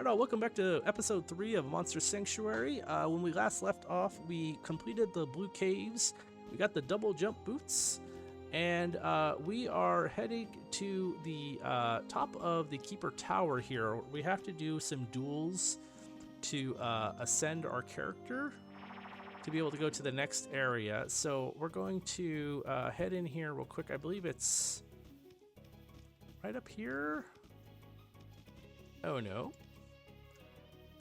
Alright, all, welcome back to episode 3 of Monster Sanctuary. When we last left off, we completed the blue caves, we got the double jump boots, and we are heading to the top of the Keeper Tower here. We have to do some duels to ascend our character to be able to go to the next area. So we're going to head in here real quick. I believe it's right up here. Oh no.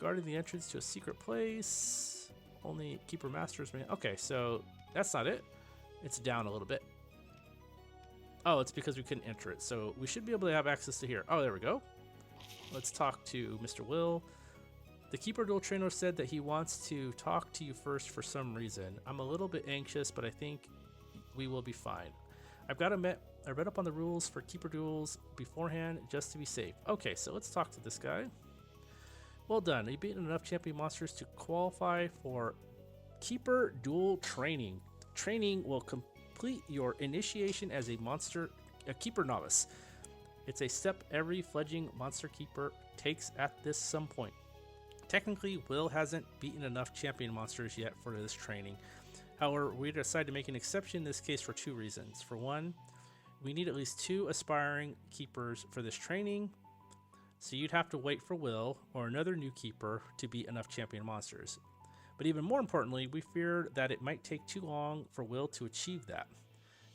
Guarding the entrance to a secret place. Only Keeper Masters may... Okay, so that's not it. It's down a little bit. Oh, it's because we couldn't enter it. So we should be able to have access to here. Oh, there we go. Let's talk to Mr. Will. The Keeper Dual Trainer said that he wants to talk to you first for some reason. I'm a little bit anxious, but I think we will be fine. I read up on the rules for Keeper Duels beforehand just to be safe. Okay, so let's talk to this guy. Well done. You've beaten enough champion monsters to qualify for Keeper Duel Training. Training will complete your initiation as a Keeper Novice. It's a step every fledgling monster keeper takes at this some point. Technically, Will hasn't beaten enough champion monsters yet for this training. However, we decided to make an exception in this case for two reasons. For one, we need at least 2 aspiring keepers for this training, so you'd have to wait for Will or another new keeper to beat enough champion monsters. But even more importantly, we fear that it might take too long for Will to achieve that.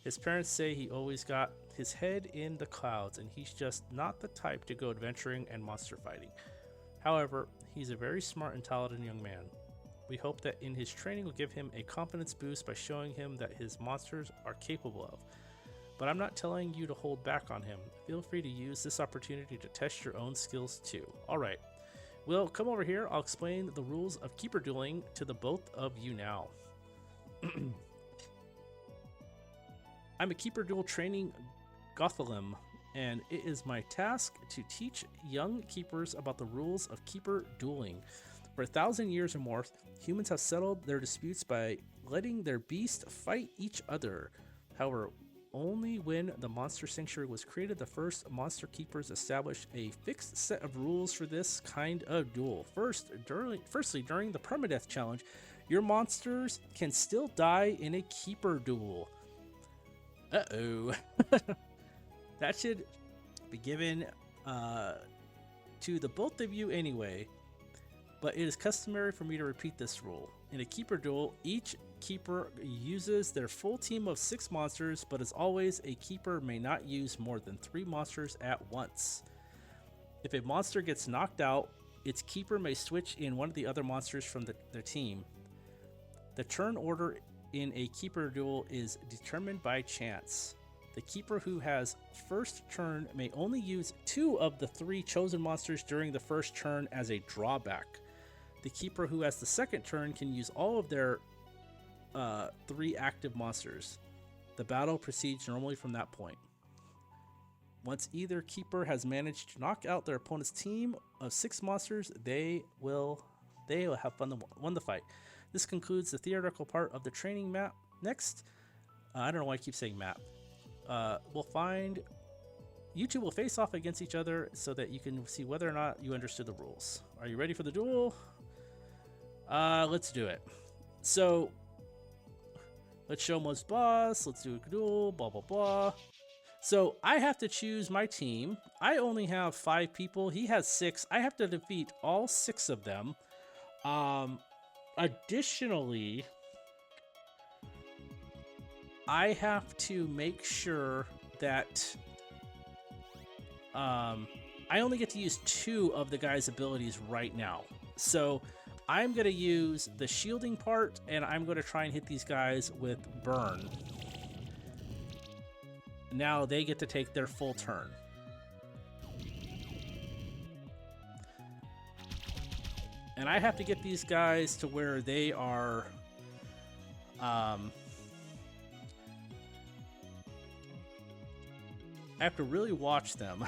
His parents say he always got his head in the clouds and he's just not the type to go adventuring and monster fighting. However, he's a very smart and talented young man. We hope that in his training will give him a confidence boost by showing him that his monsters are capable of. But I'm not telling you to hold back on him. Feel free to use this opportunity to test your own skills too. Alright, Will, come over here. I'll explain the rules of keeper dueling to the both of you now. I'm a keeper duel training Gothalim, and it is my task to teach young keepers about the rules of keeper dueling. For 1,000 years or more, humans have settled their disputes by letting their beasts fight each other. However, only when the Monster Sanctuary was created, the first monster keepers established a fixed set of rules for this kind of duel. Firstly, during the Permadeath challenge, your monsters can still die in a keeper duel. Uh-oh. That should be given to the both of you anyway, but it is customary for me to repeat this rule. In a keeper duel, each keeper uses their full team of 6 monsters, but as always, a keeper may not use more than 3 monsters at once. If a monster gets knocked out, its keeper may switch in one of the other monsters from their team. The turn order in a keeper duel is determined by chance. The keeper who has first turn may only use 2 of the 3 chosen monsters during the first turn as a drawback. The keeper who has the second turn can use all of their 3 active monsters. The battle proceeds normally from that point. Once either keeper has managed to knock out their opponent's team of 6 monsters, they will have won the fight. This concludes the theoretical part of the training map. Next, I don't know why I keep saying map. You two will face off against each other so that you can see whether or not you understood the rules. Are you ready for the duel? Let's do it. So, let's show most boss. Let's do a duel. Blah blah blah. So I have to choose my team. I only have 5 people. He has 6. I have to defeat all 6 of them. Additionally, I have to make sure that I only get to use 2 of the guy's abilities right now. So I'm going to use the shielding part, and I'm going to try and hit these guys with burn. Now they get to take their full turn. And I have to get these guys to where they are... I have to really watch them.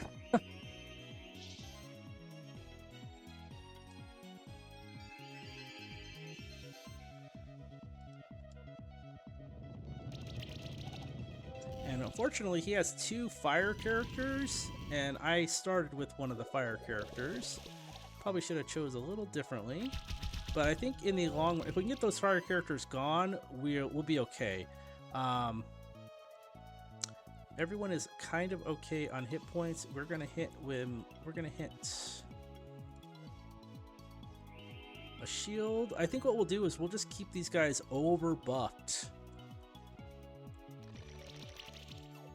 And unfortunately, he has 2 fire characters, and I started with one of the fire characters. probably should have chose a little differently. But I think in the long run, if we can get those fire characters gone, we'll be okay. Everyone is kind of okay on hit points. We're gonna hit a shield. I think what we'll do is we'll just keep these guys over buffed,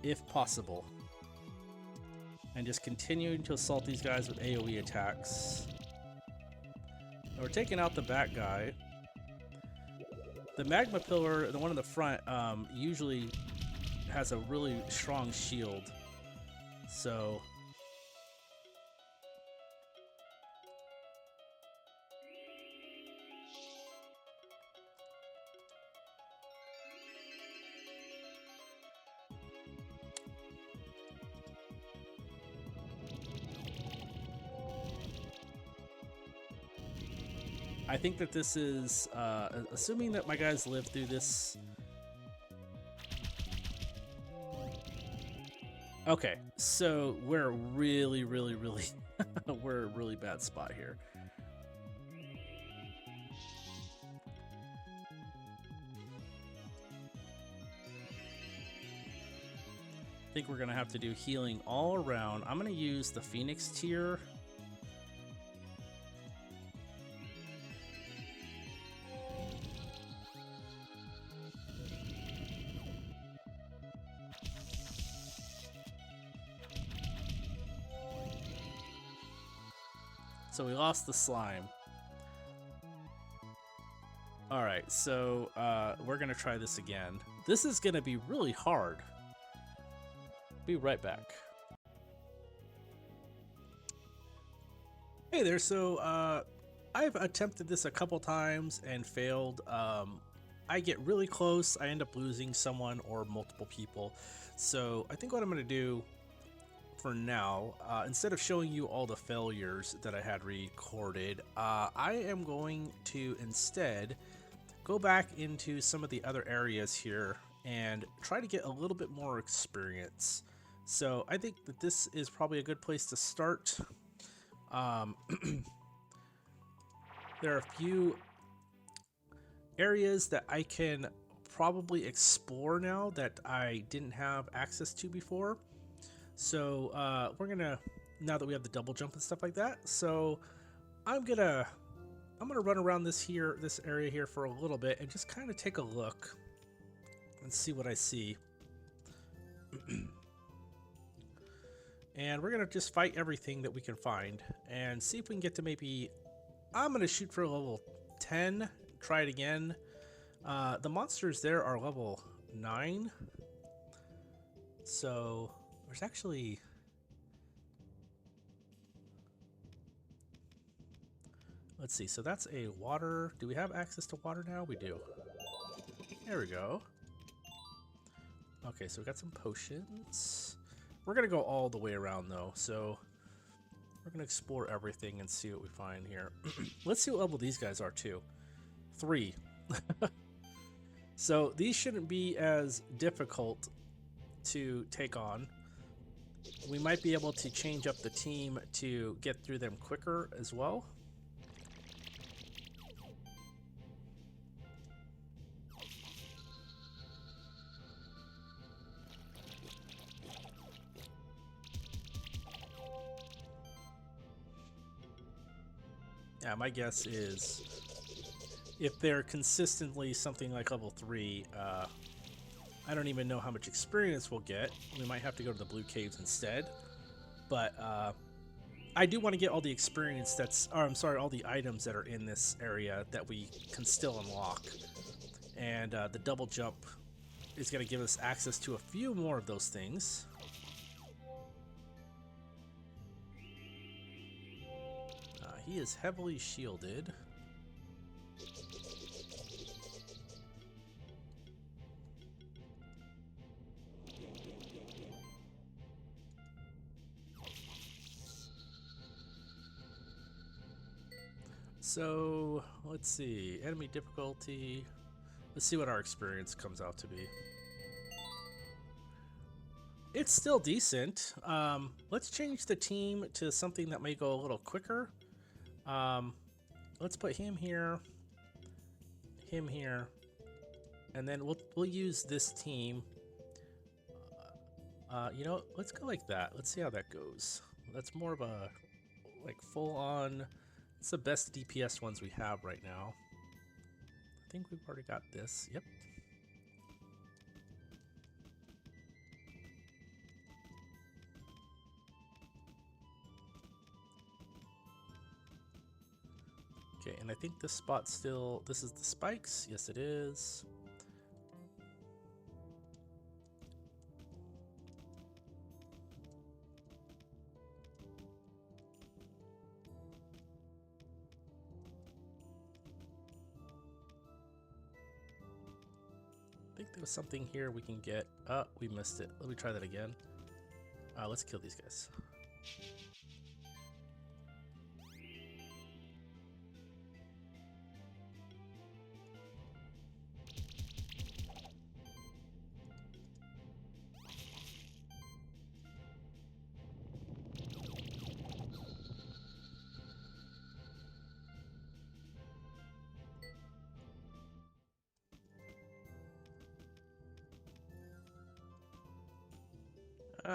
if possible, and just continue to assault these guys with AoE attacks. We're taking out the bat guy. The magma pillar, the one in the front, usually has a really strong shield. So I think that this is, assuming that my guys live through this. Okay, so we're really, we're a really bad spot here. I think we're gonna have to do healing all around. I'm gonna use the Phoenix tier. So we lost the slime. All right, so we're gonna try this again. This is gonna be really hard. Be right back. Hey there, so I've attempted this a couple times and failed. I get really close, I end up losing someone or multiple people. So I think what I'm gonna do for now, instead of showing you all the failures that I had recorded, I am going to instead go back into some of the other areas here and try to get a little bit more experience. So I think that this is probably a good place to start. There are a few areas that I can probably explore now that I didn't have access to before. So we're gonna, now that we have the double jump and stuff like that, so I'm gonna run around this area here for a little bit and just kind of take a look and see what I see. And we're gonna just fight everything that we can find and see if we can get to maybe, I'm gonna shoot for a level 10, try it again. The monsters there are level 9, so there's actually, let's see, so that's a water. Do we have access to water now? We do. There we go. Okay, so we got some potions. We're gonna go all the way around though, so we're gonna explore everything and see what we find here. Let's see what level these guys are too. 3. So these shouldn't be as difficult to take on. We might be able to change up the team to get through them quicker as well. Yeah, my guess is if they're consistently something like level 3, I don't even know how much experience we'll get. We might have to go to the blue caves instead. But I do want to get all the experience that's, or I'm sorry, all the items that are in this area that we can still unlock. And the double jump is going to give us access to a few more of those things. He is heavily shielded. So, let's see. Enemy difficulty. Let's see what our experience comes out to be. It's still decent. Let's change the team to something that may go a little quicker. Let's put him here, and then we'll use this team. You know, let's go like that. Let's see how that goes. That's more of a like full on. It's the best DPS ones we have right now. I think we've already got this. Yep. Okay, and I think this spot still, this is the spikes. Yes, it is. I think there was something here we can get. Oh, we missed it. Let me try that again. Let's kill these guys.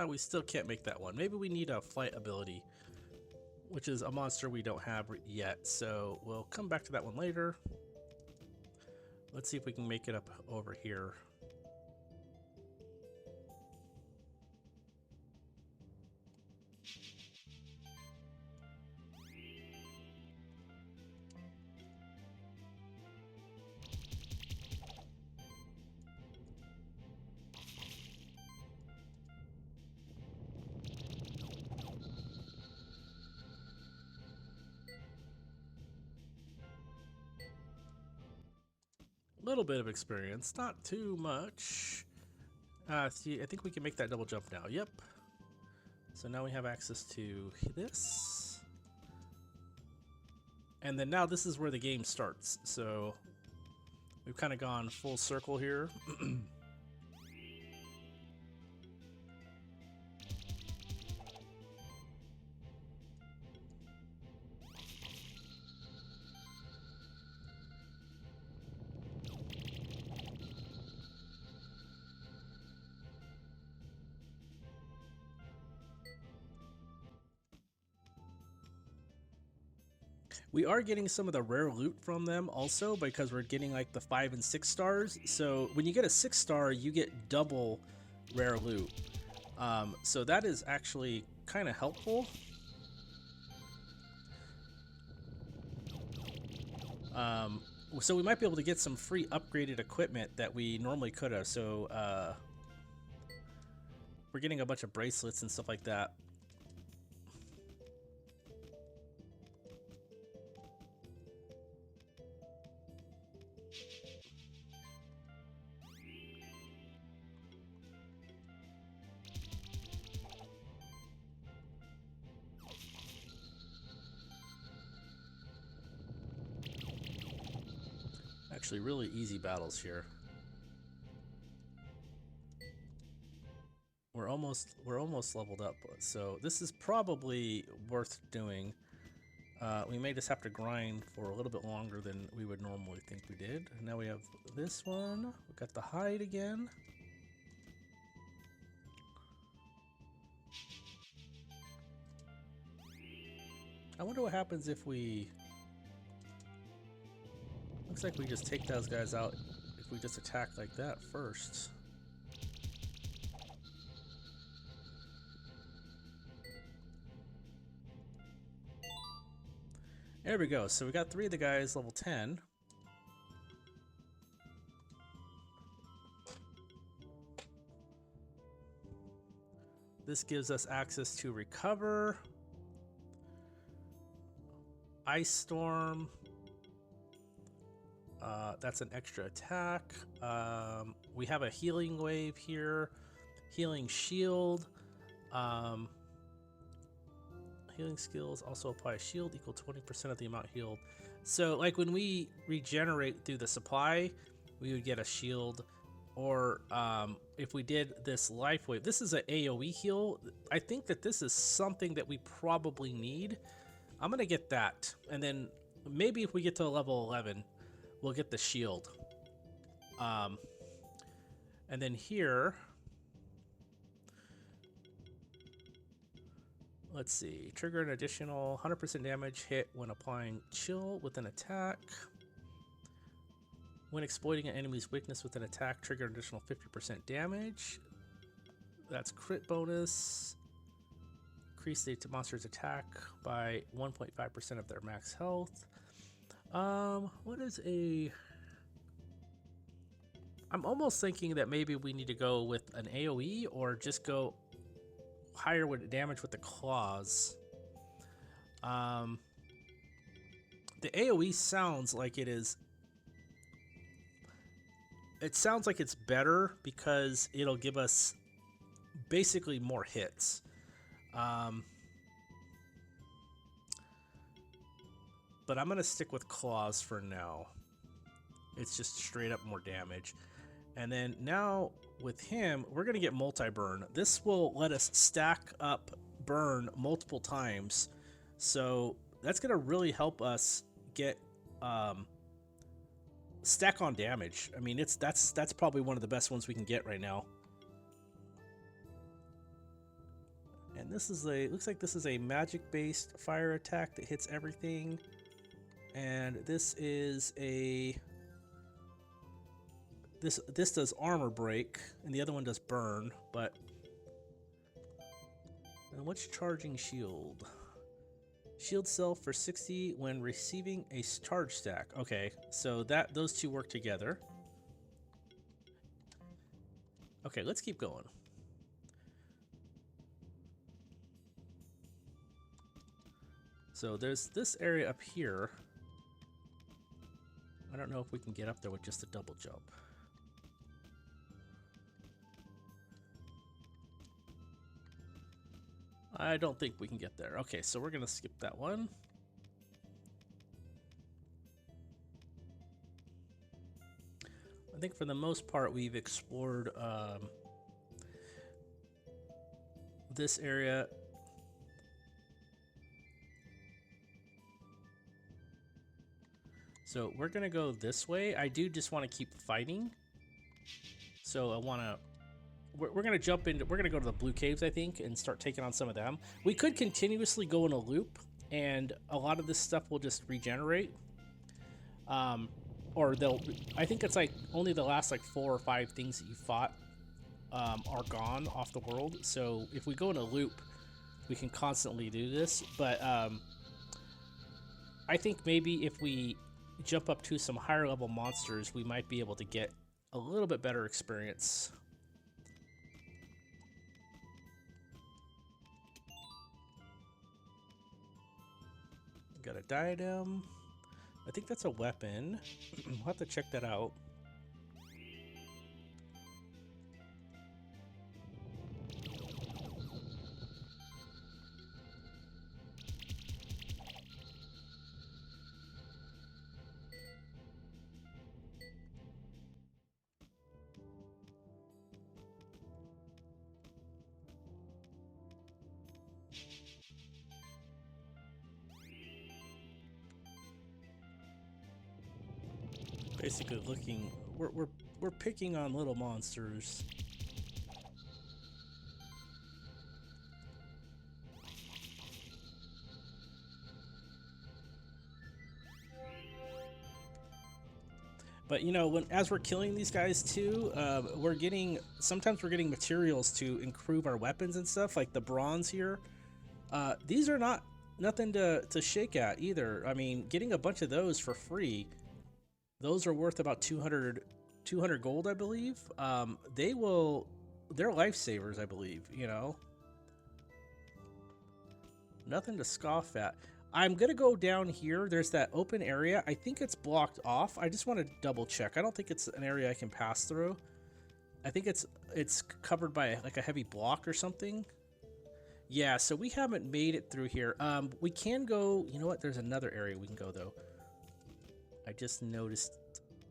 We still can't make that one. Maybe we need a flight ability, which is a monster we don't have yet. So we'll come back to that one later. Let's see if we can make it up over here. Little bit of experience, not too much. See, I think we can make that double jump now. Yep. So now we have access to this. And then now this is where the game starts. So we've kind of gone full circle here. We are getting some of the rare loot from them also because we're getting like the 5 and 6 stars. So when you get a 6-star, you get double rare loot. So that is actually kind of helpful. So we might be able to get some free upgraded equipment that we normally could have. So we're getting a bunch of bracelets and stuff like that. Actually, really easy battles here. We're almost leveled up, so this is probably worth doing. We may just have to grind for a little bit longer than we would normally think we did. Now we have this one. We got the hide again. I wonder what happens if we... Looks like we just take those guys out if we just attack like that first. There we go. So we got 3 of the guys level 10. This gives us access to recover, ice storm. That's an extra attack. We have a healing wave here, healing shield. Healing skills also apply a shield equal 20% of the amount healed. So like when we regenerate through the supply, we would get a shield. Or if we did this life wave, this is an AoE heal. I think that this is something that we probably need. I'm gonna get that, and then maybe if we get to level 11, we'll get the shield. And then here, let's see, trigger an additional 100% damage hit when applying chill with an attack. When exploiting an enemy's weakness with an attack, trigger an additional 50% damage. That's crit bonus. Increase the monster's attack by 1.5% of their max health. What is a... I'm almost thinking that maybe we need to go with an AoE or just go higher with damage with the claws. The AoE sounds like it is... It sounds like it's better because it'll give us basically more hits. But I'm going to stick with claws for now. It's just straight up more damage. And then now with him, we're going to get multi-burn. This will let us stack up burn multiple times. So that's going to really help us get stack on damage. I mean, that's probably one of the best ones we can get right now. And this is looks like this is a magic-based fire attack that hits everything. And this is a... This does armor break, and the other one does burn, but... And what's charging shield? Shield self for 60 when receiving a charge stack. Okay, so those two work together. Okay, let's keep going. So there's this area up here. I don't know if we can get up there with just a double jump. I don't think we can get there. Okay, so we're gonna skip that one. I think for the most part we've explored this area. So we're gonna go this way. I do just want to keep fighting. So I want to... We're gonna jump into... We're gonna go to the blue caves, I think, and start taking on some of them. We could continuously go in a loop, and a lot of this stuff will just regenerate. Or they'll... I think it's like only the last like 4 or 5 things that you fought are gone off the world. So if we go in a loop, we can constantly do this. But I think maybe if we jump up to some higher level monsters, we might be able to get a little bit better experience. Got a diadem. I think that's a weapon. We'll have to check that out. Basically looking, we're picking on little monsters. But you know, as we're killing these guys too, sometimes we're getting materials to improve our weapons and stuff, like the bronze here. These are nothing to shake at either. I mean, getting a bunch of those for free. Those are worth about 200 gold, I believe. They're lifesavers, I believe, you know. Nothing to scoff at. I'm going to go down here. There's that open area. I think it's blocked off. I just want to double check. I don't think it's an area I can pass through. I think it's covered by like a heavy block or something. Yeah, so we haven't made it through here. We can go, you know what? There's another area we can go, though. I just noticed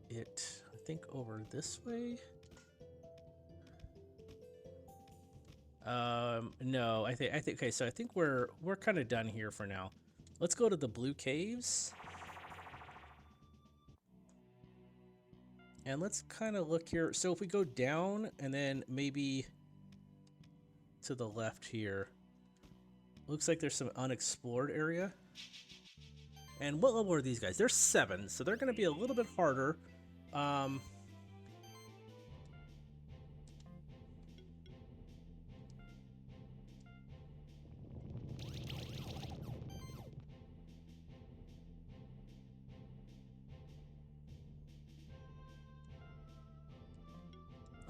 it, I think over this way. No, I think okay, so I think we're kind of done here for now. Let's go to the blue caves. And let's kind of look here. So if we go down and then maybe to the left here, looks like there's some unexplored area. And what level are these guys? They're 7, so they're going to be a little bit harder.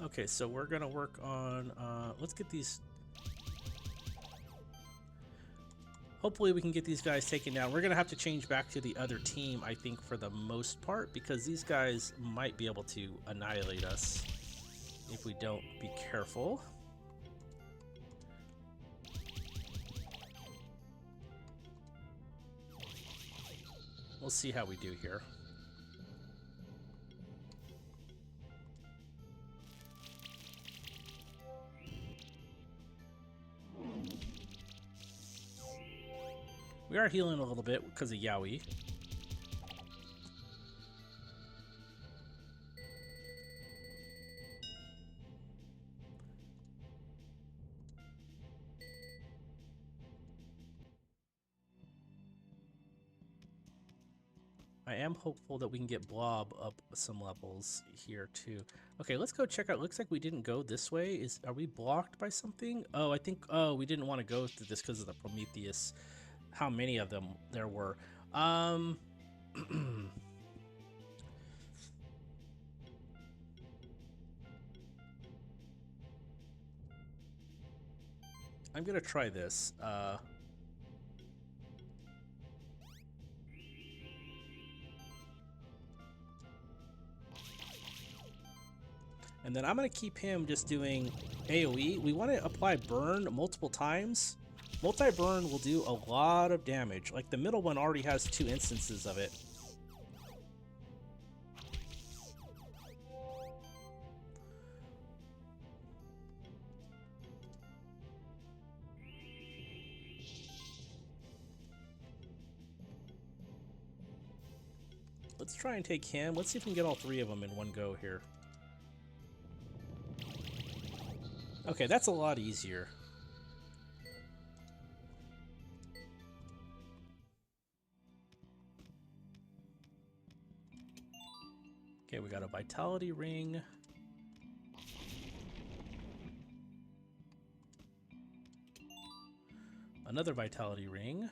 Okay, so we're going to work on, let's get these. Hopefully we can get these guys taken down. We're going to have to change back to the other team, I think, for the most part, because these guys might be able to annihilate us if we don't be careful. We'll see how we do here. We are healing a little bit because of Yowie. I am hopeful that we can get Blob up some levels here too. Okay, let's go check out. Looks like we didn't go this way. Are we blocked by something? Oh, I think, oh, we didn't want to go through this because of the Prometheus. How many of them there were. I'm gonna try this. And then I'm gonna keep him just doing AoE. We want to apply burn multiple times. Multi-burn will do a lot of damage. Like the middle one already has 2 instances of it. Let's try and take him. Let's see if we can get all 3 of them in one go here. Okay, that's a lot easier. Okay, we got a vitality ring. Another vitality ring.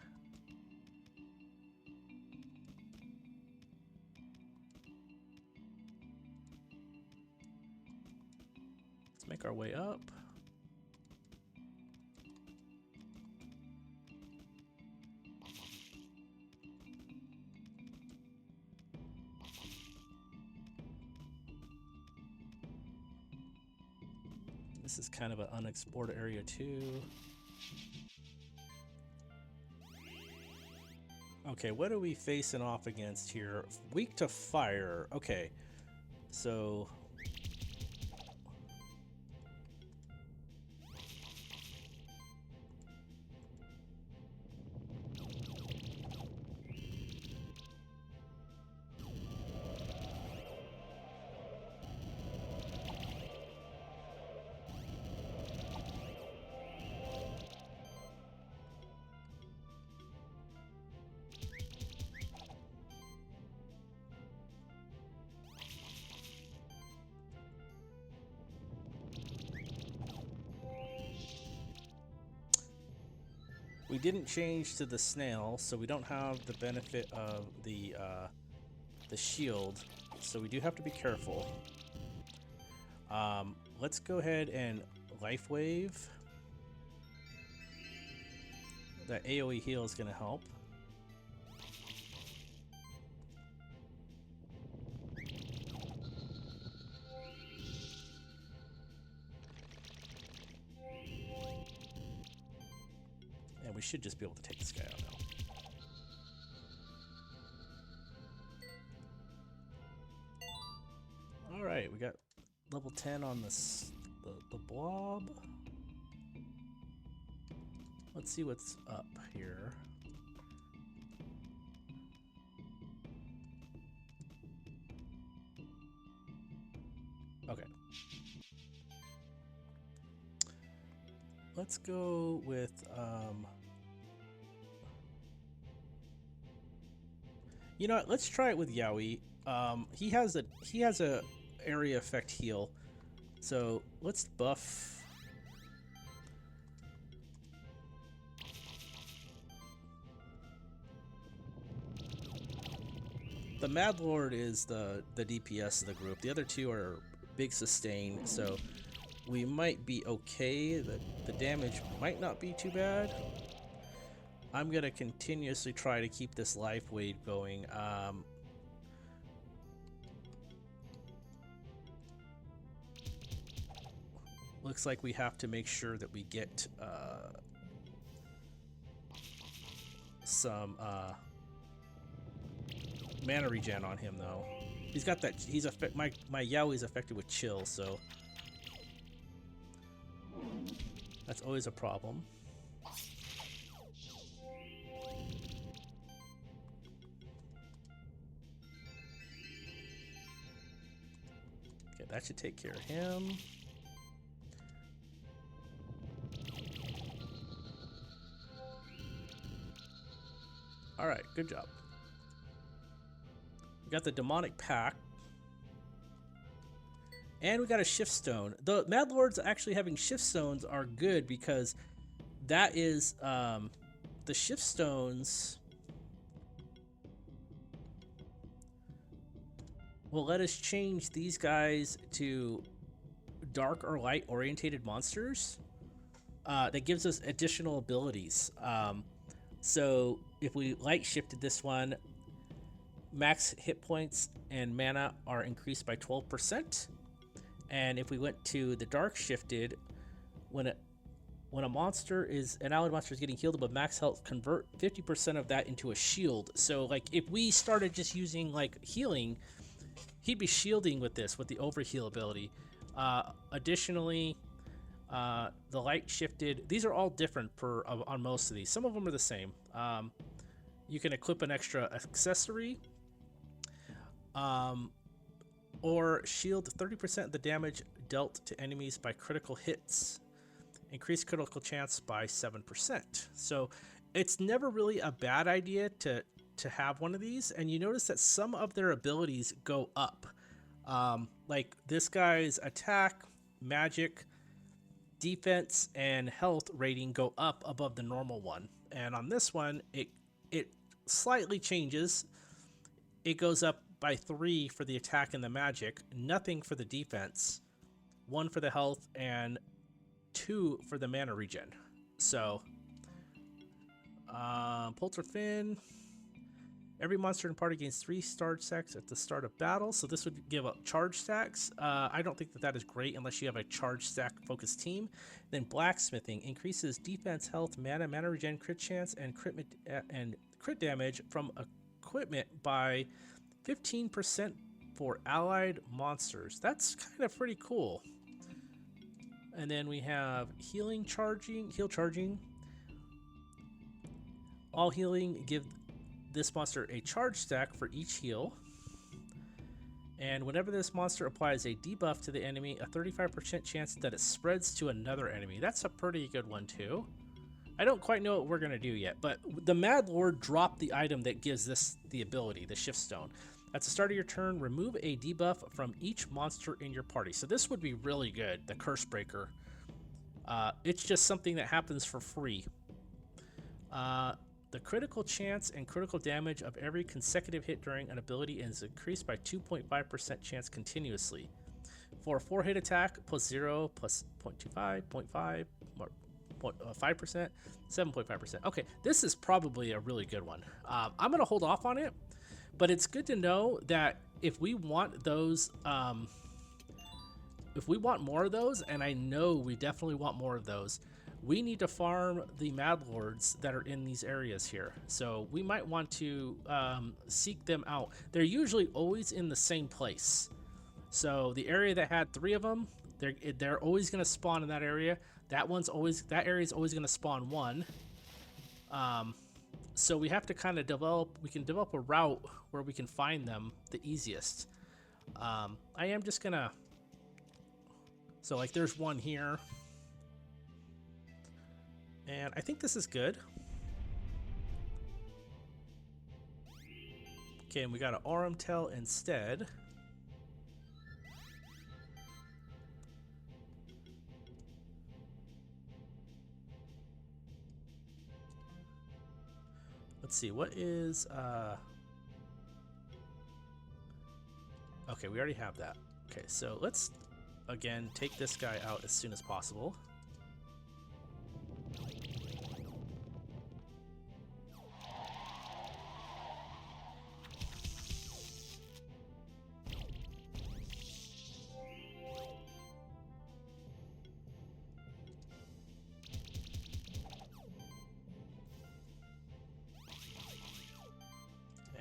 Let's make our way up. This is kind of an unexplored area too. Okay, what are we facing off against here? Weak to fire. Okay, so we didn't change to the snail, so we don't have the benefit of the shield, so we do have to be careful. Let's go ahead and life wave. That AoE heal is going to help. We should just be able to take this guy out now. Alright, we got level 10 on this, the blob. Let's see what's up here. Okay. Let's go with you know what, let's try it with Yaoi. He has a area effect heal. So let's buff. The Mad Lord is the DPS of the group. The other two are big sustain, so we might be okay. The damage might not be too bad. I'm gonna continuously try to keep this life weight going. Looks like we have to make sure that we get some mana regen on him, though. He's got that. My Yaoi's affected with chill, so that's always a problem. Okay, that should take care of him. All right, good job. We got the demonic pack. And we got a shift stone. The Mad Lords actually having shift stones are good because that is the shift stones will let us change these guys to dark or light orientated monsters. That gives us additional abilities. So if we light shifted this one, max hit points and mana are increased by 12%. And if we went to the dark shifted, when a monster is an allied monster is getting healed above max health, convert 50% of that into a shield. So like if we started just using like healing, he'd be shielding with this with the overheal ability. Additionally, the light shifted, these are all different on most of these. Some of them are the same. You can equip an extra accessory, or shield 30% of the damage dealt to enemies by critical hits. Increase critical chance by 7%. So it's never really a bad idea to have one of these. And you notice that some of their abilities go up. Like this guy's attack, magic, defense, and health rating go up above the normal one. And on this one, it slightly changes. It goes up by 3 for the attack and the magic, nothing for the defense, 1 for the health, and 2 for the mana regen. So, Polter Fin. Every monster in party gains 3 charge stacks at the start of battle, so this would give up charge stacks. I don't think that is great unless you have a charge stack focused team. Then Blacksmithing increases defense, health, mana regen, crit chance, and crit damage from equipment by 15% for allied monsters. That's kind of pretty cool. And then we have heal charging. All healing give this monster a charge stack for each heal. And whenever this monster applies a debuff to the enemy, a 35% chance that it spreads to another enemy. That's a pretty good one too. I don't quite know what we're gonna do yet, but the Mad Lord dropped the item that gives this the ability, the Shift Stone. At the start of your turn, remove a debuff from each monster in your party. So this would be really good, the Curse Breaker. It's just something that happens for free. The critical chance and critical damage of every consecutive hit during an ability is increased by 2.5% chance continuously. For a 4-hit attack, plus 0, plus 0.25, 0.5, or 5%, 7.5%. Okay, this is probably a really good one. I'm going to hold off on it, but it's good to know that if we want those, if we want more of those, and I know we definitely want more of those, we need to farm the Mad Lords that are in these areas here. So we might want to seek them out. They're usually always in the same place. So the area that had 3 of them, they're always going to spawn in that area. That area is always going to spawn 1. So we have to kind of develop a route where we can find them the easiest. I am just going to So like there's one here. And I think this is good. Okay, and we got an Aurumtel instead. Let's see, what is okay, we already have that. Okay, so let's again take this guy out as soon as possible.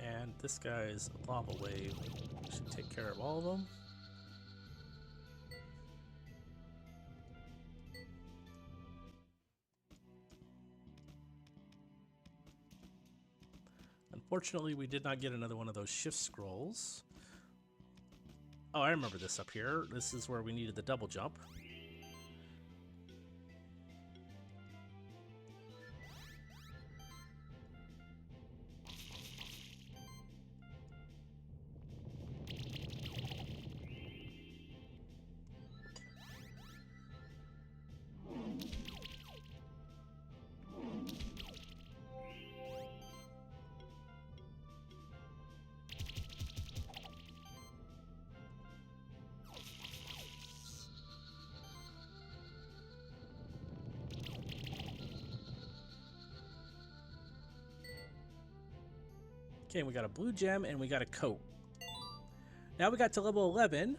And this guy's lava wave should take care of all of them. Unfortunately, we did not get another one of those shift scrolls. Oh, I remember this up here. This is where we needed the double jump. Okay, we got a blue gem and we got a coat. Now we got to level 11.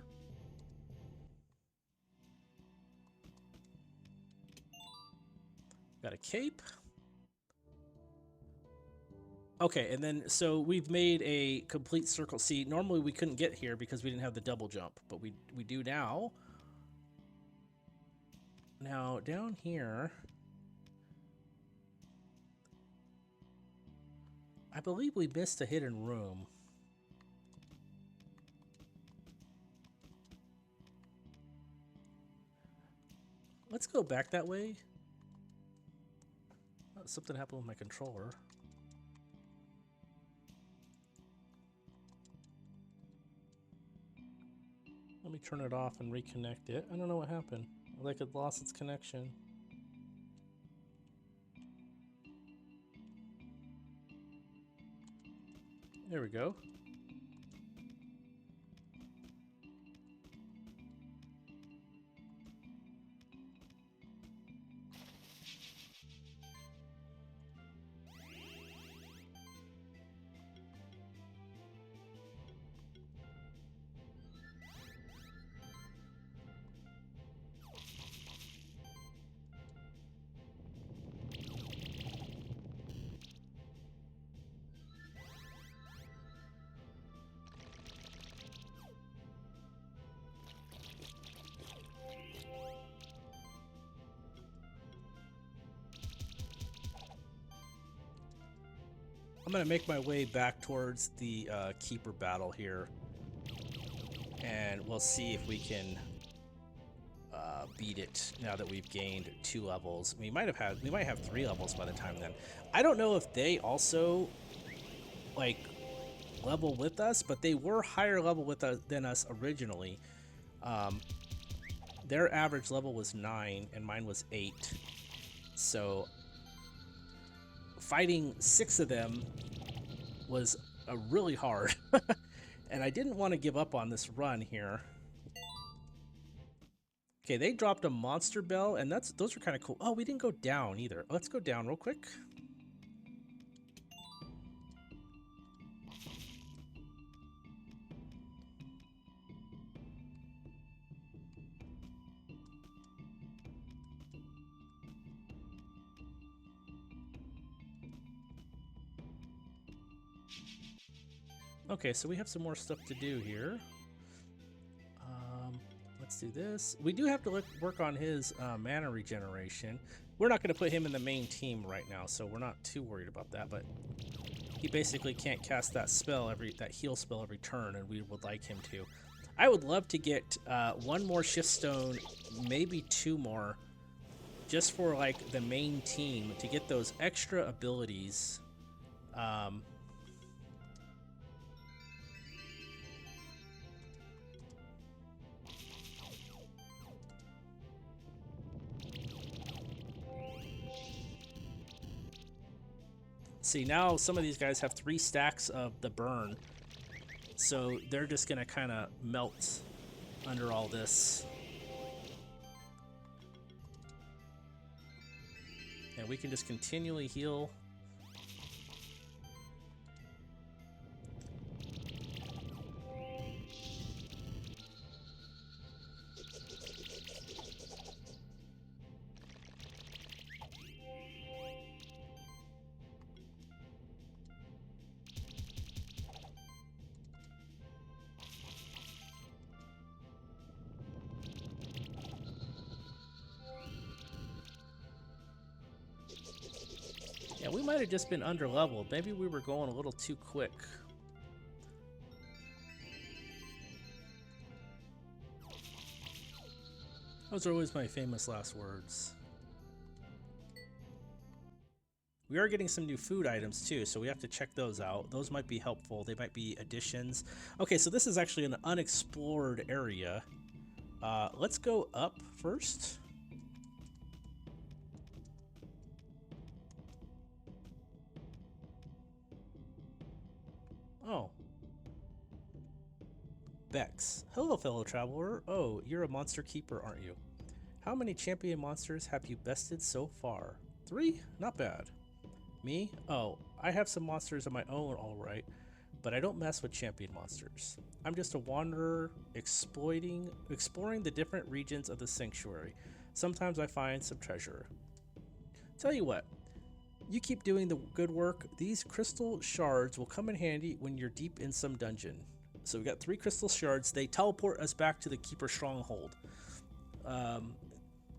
Got a cape. Okay, and then so we've made a complete circle. See, normally we couldn't get here because we didn't have the double jump, but we do now. Now down here, I believe we missed a hidden room. Let's go back that way. Oh, something happened with my controller. Let me turn it off and reconnect it. I don't know what happened. Like it lost its connection. There we go. I'm gonna make my way back towards the keeper battle here, and we'll see if we can beat it now that we've gained 2 levels. We might have 3 levels by the time then. I don't know if they also like level with us, but they were higher level with us than us originally. Their average level was 9 and mine was 8, so fighting 6 of them was really hard. And I didn't want to give up on this run here. Okay, they dropped a monster bell, and those are kind of cool. Oh, we didn't go down either. Let's go down real quick. Okay, so we have some more stuff to do here. Let's do this. We do have to work on his mana regeneration. We're not going to put him in the main team right now, so we're not too worried about that, but he basically can't cast that spell that heal spell every turn, and we would like him to. I would love to get one more shift stone, maybe two more, just for like the main team to get those extra abilities. See, now some of these guys have 3 stacks of the burn, so they're just gonna kind of melt under all this. And we can just continually heal. Yeah, we might have just been under leveled. Maybe we were going a little too quick. Those are always my famous last words. We are getting some new food items too, so we have to check those out. Those might be helpful. They might be additions. Okay, so this is actually an unexplored area. Let's go up first. Oh. Bex. Hello, fellow traveler. Oh, you're a monster keeper, aren't you? How many champion monsters have you bested so far? 3? Not bad. Me? Oh, I have some monsters of my own, alright, but I don't mess with champion monsters. I'm just a wanderer exploring the different regions of the sanctuary. Sometimes I find some treasure. Tell you what, you keep doing the good work. These crystal shards will come in handy when you're deep in some dungeon. So we got 3 crystal shards. They teleport us back to the Keeper Stronghold.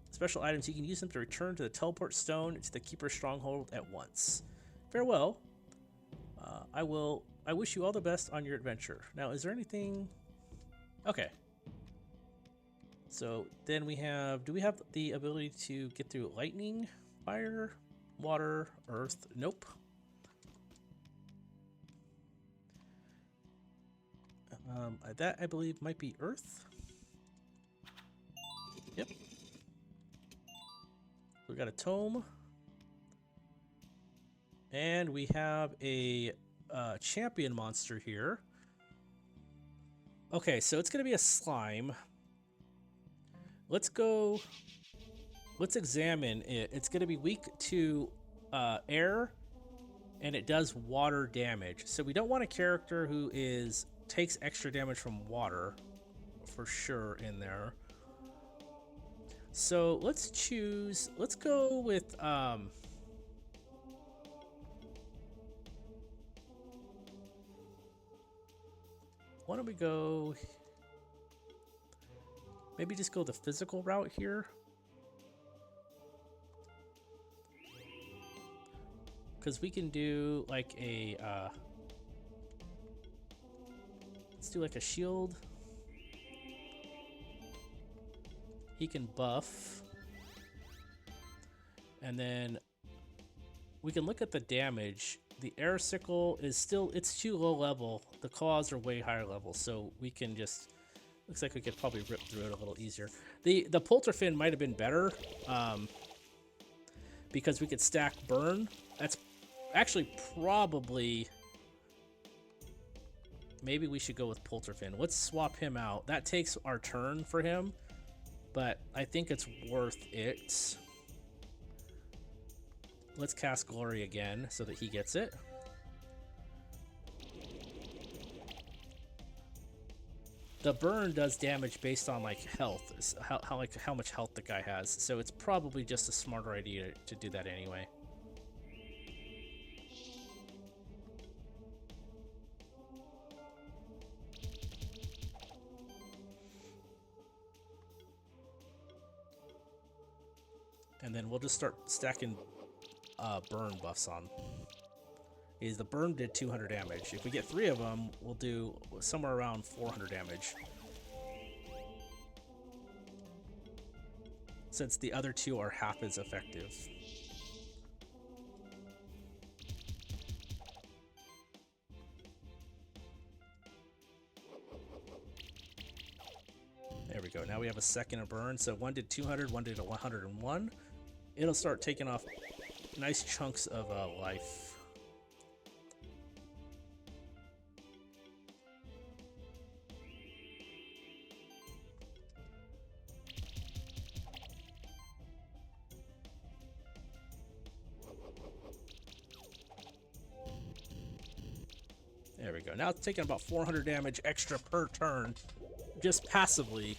Special items, you can use them to return to the teleport stone to the Keeper Stronghold at once. Farewell. I wish you all the best on your adventure. Now, is there anything? Okay. So then we have, do we have the ability to get through lightning, fire, water, earth? Nope. That I believe might be earth. Yep. We got a tome. And we have a champion monster here. Okay, so it's going to be a slime. Let's go. Let's examine it. It's going to be weak to air, and it does water damage. So we don't want a character who takes extra damage from water, for sure, in there. So let's choose. Let's go with. Why don't we go? Maybe just go the physical route here. Because we can do like a, let's do like a shield. He can buff. And then we can look at the damage. The air sickle is still, it's too low level. The claws are way higher level, so we can just, looks like we could probably rip through it a little easier. The Polterfin might have been better, because we could stack burn. That's actually probably, maybe we should go with Polterfin. Let's swap him out. That takes our turn for him, but I think it's worth it. Let's cast Glory again so that he gets it. The burn does damage based on like health, how much health the guy has. So it's probably just a smarter idea to do that anyway. And then we'll just start stacking burn buffs on. The burn did 200 damage. If we get 3 of them, we'll do somewhere around 400 damage. since the other two are half as effective. There we go. Now we have a second of burn. So one did 200, one did 101. It'll start taking off nice chunks of life. There we go. Now it's taking about 400 damage extra per turn, just passively.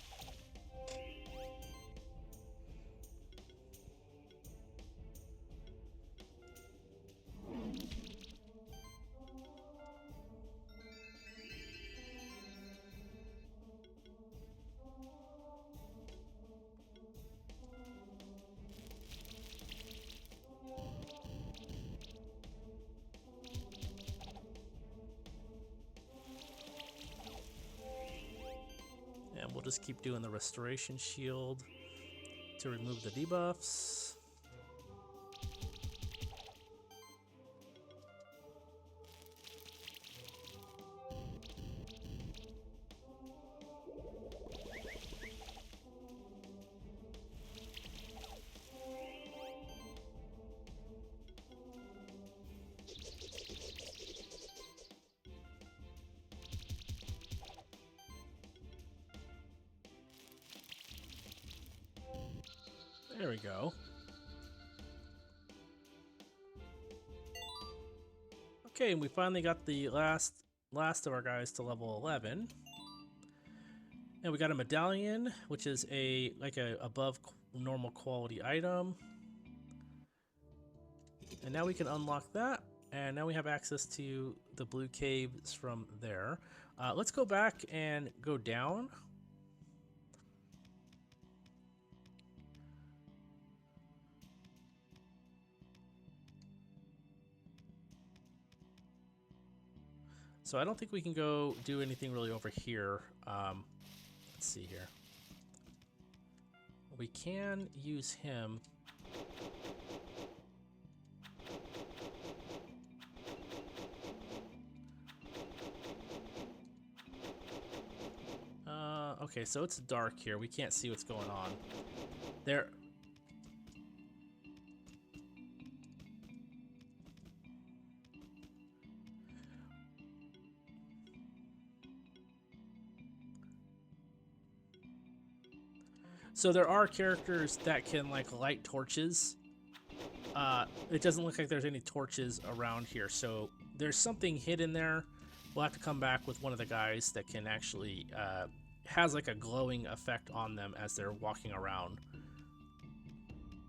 And we'll just keep doing the restoration shield to remove the debuffs. There we go. Okay, and we finally got the last of our guys to level 11. And we got a medallion, which is a above normal quality item. And now we can unlock that, and now we have access to the blue caves from there. Let's go back and go down. So I don't think we can go do anything really over here. Let's see here. We can use him. Okay, so it's dark here. We can't see what's going on. There. So there are characters that can like light torches. It doesn't look like there's any torches around here, so there's something hidden there. We'll have to come back with one of the guys that can actually has like a glowing effect on them as they're walking around.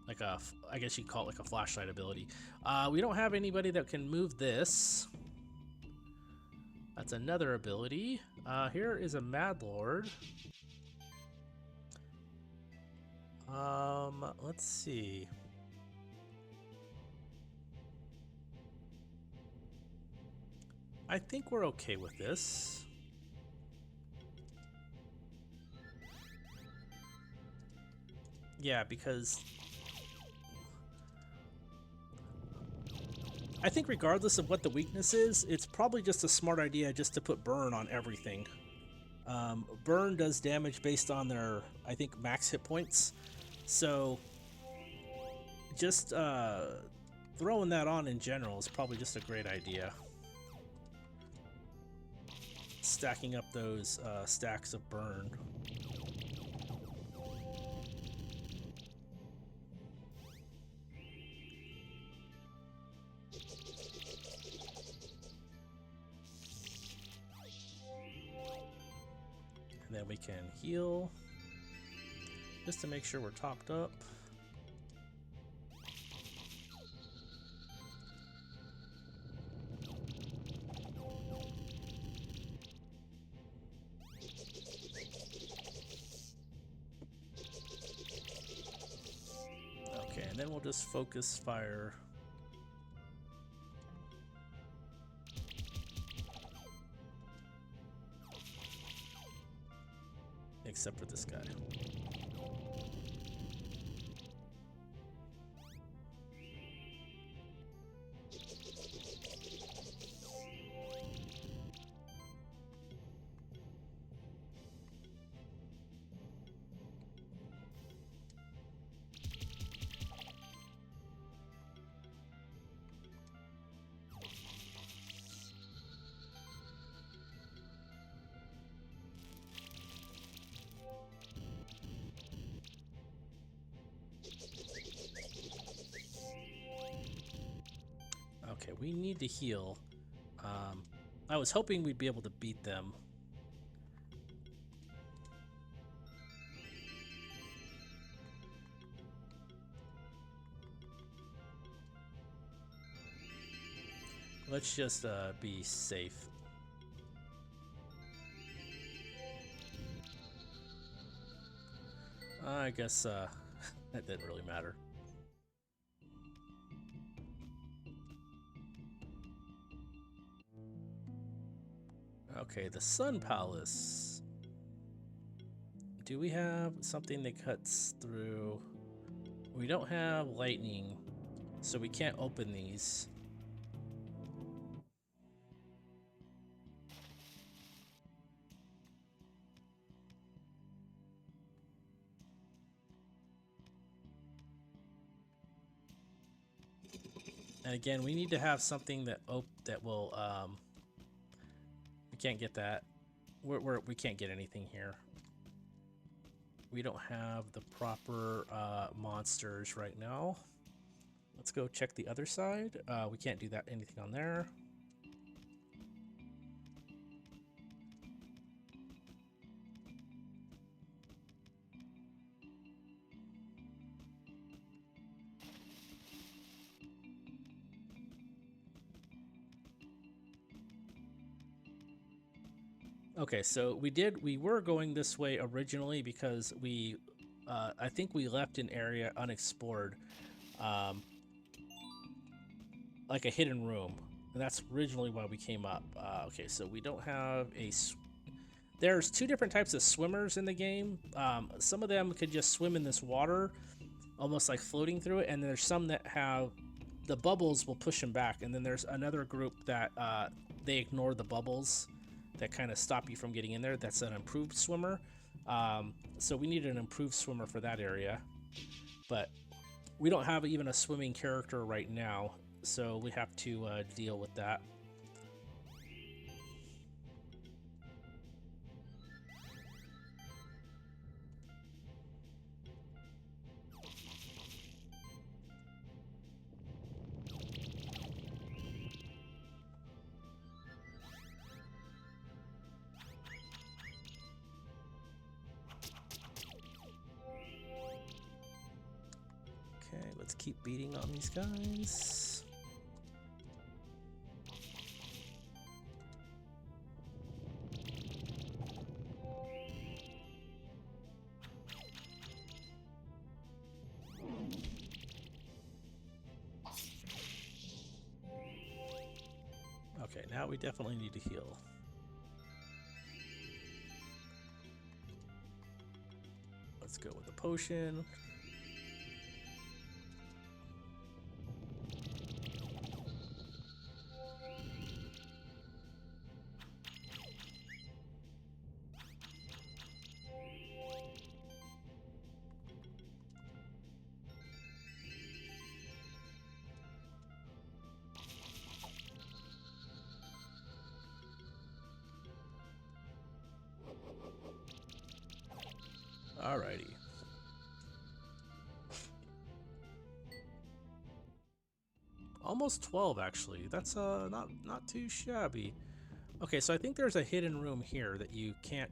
Like a, I guess you'd call it like a flashlight ability. We don't have anybody that can move this. That's another ability. Here is a Mad Lord. Let's see. I think we're okay with this. Yeah, because I think regardless of what the weakness is, it's probably just a smart idea just to put burn on everything. Burn does damage based on their, I think, max hit points. So just throwing that on in general is probably just a great idea. Stacking up those stacks of burn. And then we can heal just to make sure we're topped up. Okay, and then we'll just focus fire. Except for this guy. we need to heal. I was hoping we'd be able to beat them. Let's just be safe. I guess that didn't really matter. Okay, the Sun Palace. Do we have something that cuts through? We don't have lightning, so we can't open these. And again, we need to have something that will we can't get that. We can't get anything here. We don't have the proper monsters right now. Let's go check the other side. We can't do that anything on there. Okay, so we were going this way originally because I think we left an area unexplored, like a hidden room, and that's originally why we came up. Okay, so we don't have there's two different types of swimmers in the game. Some of them could just swim in this water, almost like floating through it, and there's some that have the bubbles will push them back, and then there's another group that they ignore the bubbles that kind of stop you from getting in there. That's an improved swimmer. So we need an improved swimmer for that area, but we don't have even a swimming character right now, so we have to deal with that. Let's keep beating on these guys. Okay, now we definitely need to heal. Let's go with the potion. Alrighty. Almost 12 actually. That's not too shabby. Okay, so I think there's a hidden room here that you can't.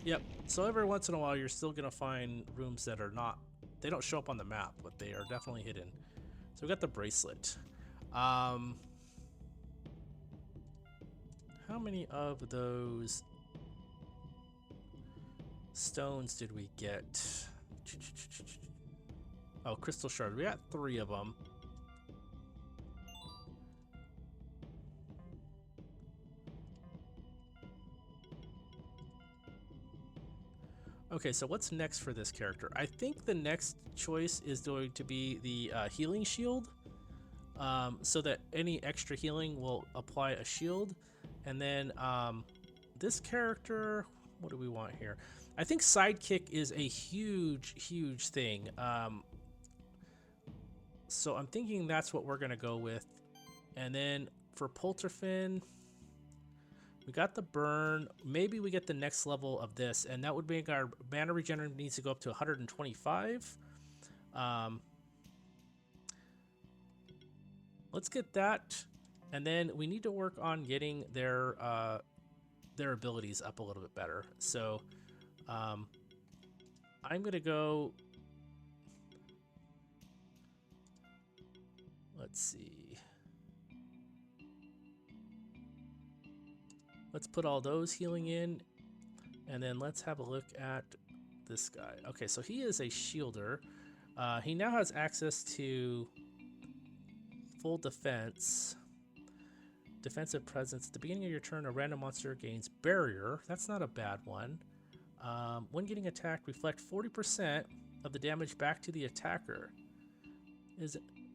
Yep. So every once in a while you're still gonna find rooms that are not, they don't show up on the map, but they are definitely hidden. So we got the bracelet. How many of those stones did we get? Oh, crystal shard. We got 3 of them. Okay, so what's next for this character? I think the next choice is going to be the healing shield, so that any extra healing will apply a shield. And then this character, what do we want here? I think sidekick is a huge thing. So I'm thinking that's what we're gonna go with. And then for Polterfin, we got the burn. Maybe we get the next level of this, and that would make our mana regen needs to go up to 125. let's get that, and then we need to work on getting their abilities up a little bit better. So I'm gonna go. Let's see. Let's put all those healing in, and then let's have a look at this guy. Okay, so he is a shielder. He now has access to full defense, defensive presence. At the beginning of your turn, a random monster gains barrier. That's not a bad one. When getting attacked, reflect 40% of the damage back to the attacker.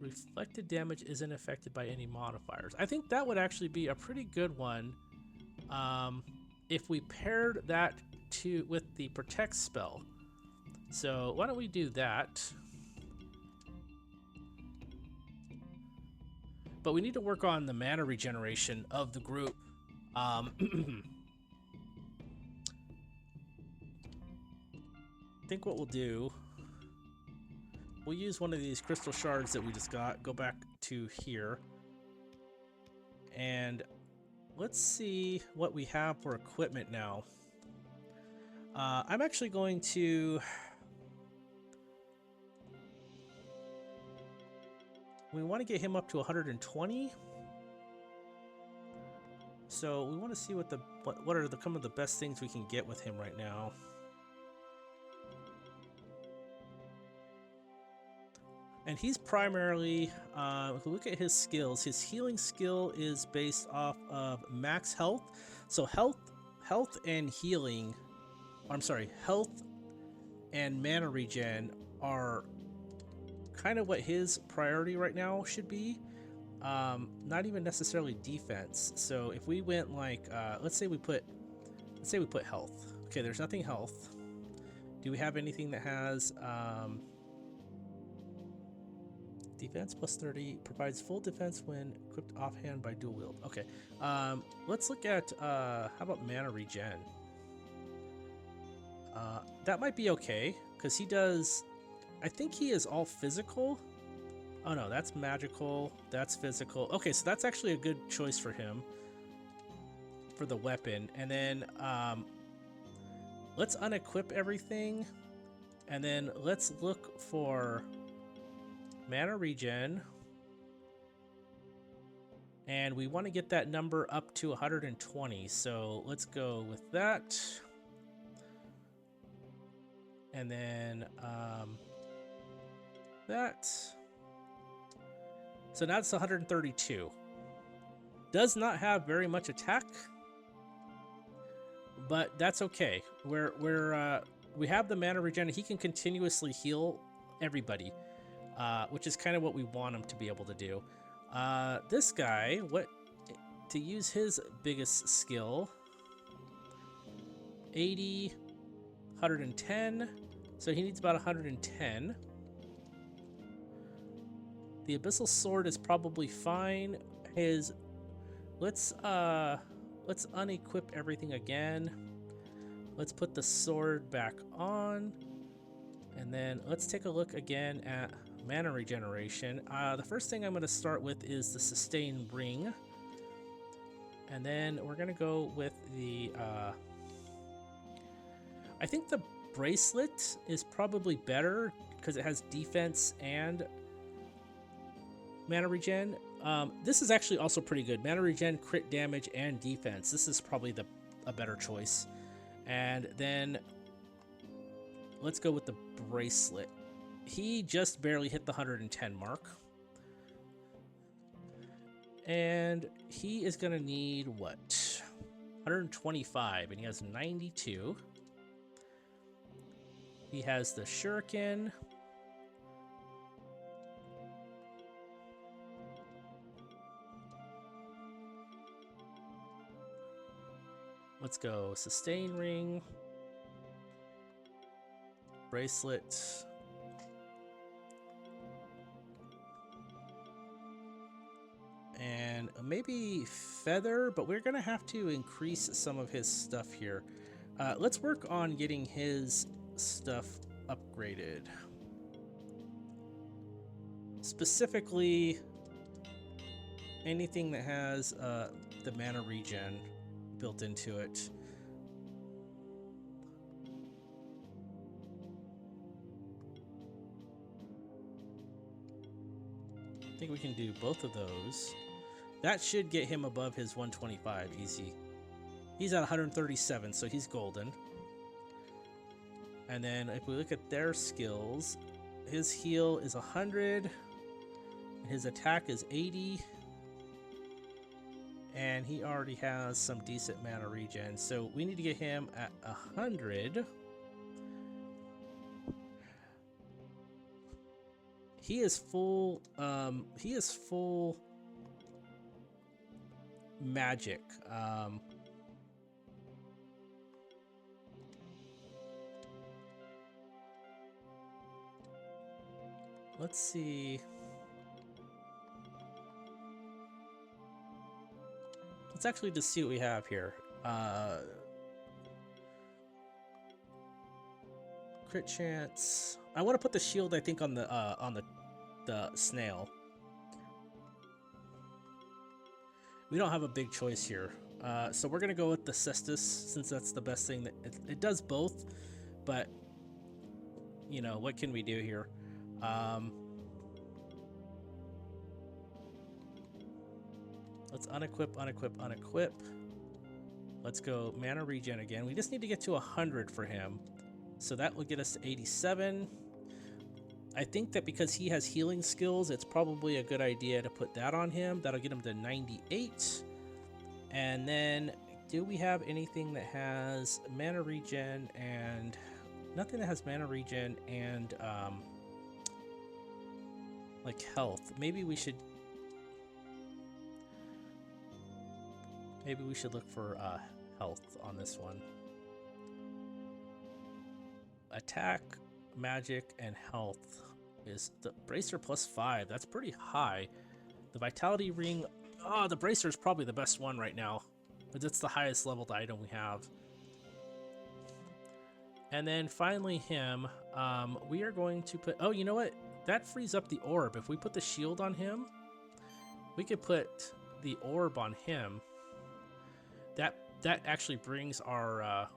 Reflected damage isn't affected by any modifiers. I think that would actually be a pretty good one if we paired that with the protect spell. So why don't we do that? But we need to work on the mana regeneration of the group. I think what we'll do, we'll use one of these crystal shards that we just got, go back to here, and let's see what we have for equipment now. I'm actually going to... We want to get him up to 120. So we want to see what are some of the best things we can get with him right now. And he's primarily, if we look at his skills, his healing skill is based off of max health. So health and healing, I'm sorry, health and mana regen are kind of what his priority right now should be. Not even necessarily defense. So if we went like, let's say we put health. Okay, there's nothing health. Do we have anything that has defense plus 30, provides full defense when equipped offhand by dual wield? Okay, let's look at how about mana regen? That might be okay because he does. I think he is all physical. Oh no, that's magical. That's physical. Okay, so that's actually a good choice for him for the weapon. And then let's unequip everything, and then let's look for mana regen, and we want to get that number up to 120. So let's go with that, and then that. So now it's 132. Does not have very much attack, but that's okay. We have the mana regen. He can continuously heal everybody, which is kind of what we want him to be able to do. This guy, to use his biggest skill, 80, 110. So he needs about 110. The Abyssal Sword is probably fine. Let's unequip everything again. Let's put the sword back on, and then let's take a look again at mana regeneration. The first thing I'm going to start with is the Sustain Ring, and then we're going to go with the I think the Bracelet is probably better because it has defense and mana regen. This is actually also pretty good. Mana regen, crit damage, and defense. This is probably a better choice. And then let's go with the Bracelet. He just barely hit the 110 mark. And he is going to need what? 125, and he has 92. He has the Shuriken. Let's go Sustain Ring, Bracelet, and maybe Feather, but we're gonna have to increase some of his stuff here. Let's work on getting his stuff upgraded. Specifically, anything that has the mana regen built into it. I think we can do both of those. That should get him above his 125 easy. He's at 137, so he's golden. And then if we look at their skills, his heal is 100, his attack is 80, and he already has some decent mana regen. So we need to get him at 100. He is full magic. Let's see. Let's actually just see what we have here. Crit chance. I want to put the shield, I think, on the snail. We don't have a big choice here, so we're gonna go with the cestus since that's the best thing. That it does both, but you know what can we do here? Let's unequip, unequip, unequip. Let's go mana regen again. We just need to get to 100 for him. So that will get us to 87. I think that because he has healing skills, it's probably a good idea to put that on him. That'll get him to 98. And then, do we have anything that has mana regen and... Nothing that has mana regen and, like, health. Maybe we should look for, health on this one. Attack, magic, and health is the bracer +5. That's pretty high. The vitality ring, the bracer is probably the best one right now, but it's the highest leveled item we have. And then finally him, we are going to put, oh, you know what? That frees up the orb. If we put the shield on him, we could put the orb on him. That actually brings our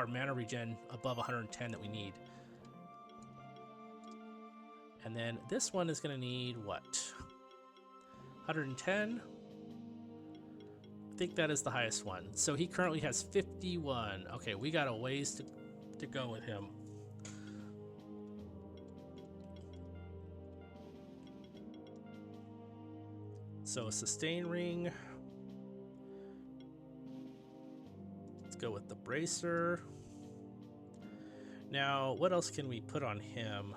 mana regen above 110 that we need. And then this one is going to need what? 110? I think that is the highest one. So he currently has 51. Okay, we got a ways to go with him. So a sustain ring. Let's go with the bracer. Now, what else can we put on him?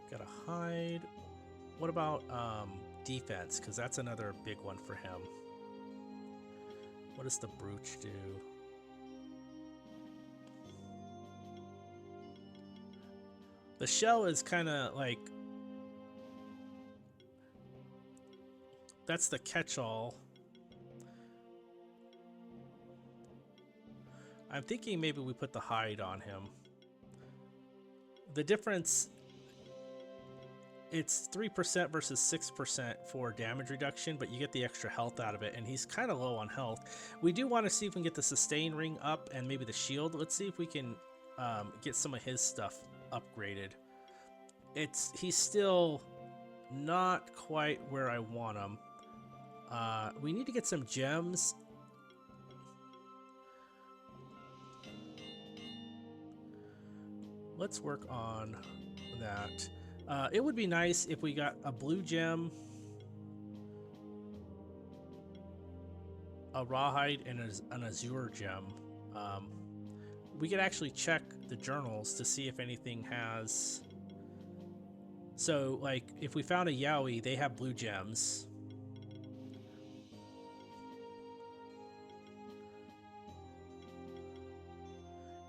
Gotta hide. What about defense? Because that's another big one for him. What does the brooch do? The shell is kind of like... That's the catch-all. I'm thinking maybe we put the hide on him. The difference... It's 3% versus 6% for damage reduction, but you get the extra health out of it, and he's kind of low on health. We do want to see if we can get the sustain ring up and maybe the shield. Let's see if we can get some of his stuff upgraded. He's still not quite where I want him. We need to get some gems. Let's work on that. It would be nice if we got a blue gem, a rawhide, and an azure gem. We could actually check the journals to see if anything has... So, like, if we found a Yowie, they have blue gems.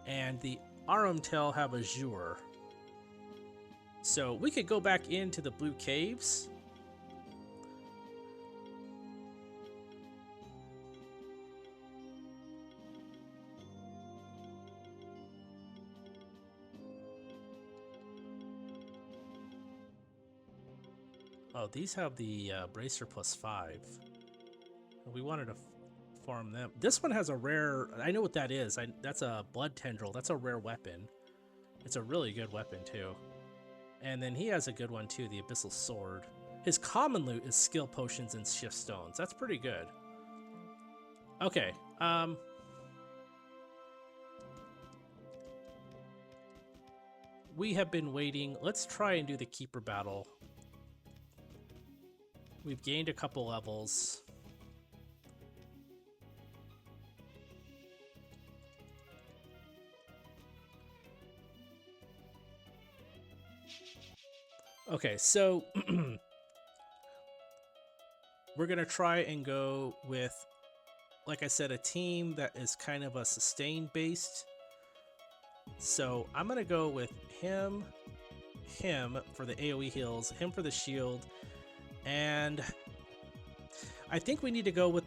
And the Arumtail have azure. So we could go back into the blue caves. Oh, these have the bracer +5. We wanted to farm them. This one has a rare. I know what that is. That's a blood tendril. That's a rare weapon. It's a really good weapon too. And then he has a good one too, the abyssal sword. His common loot is skill potions and shift stones. That's pretty good. Okay. We have been waiting. Let's try and do the keeper battle. We've gained a couple levels. Okay, so we're going to try and go with, like I said, a team that is kind of a sustain based. So I'm going to go with him for the AoE heals, him for the shield, and I think we need to go with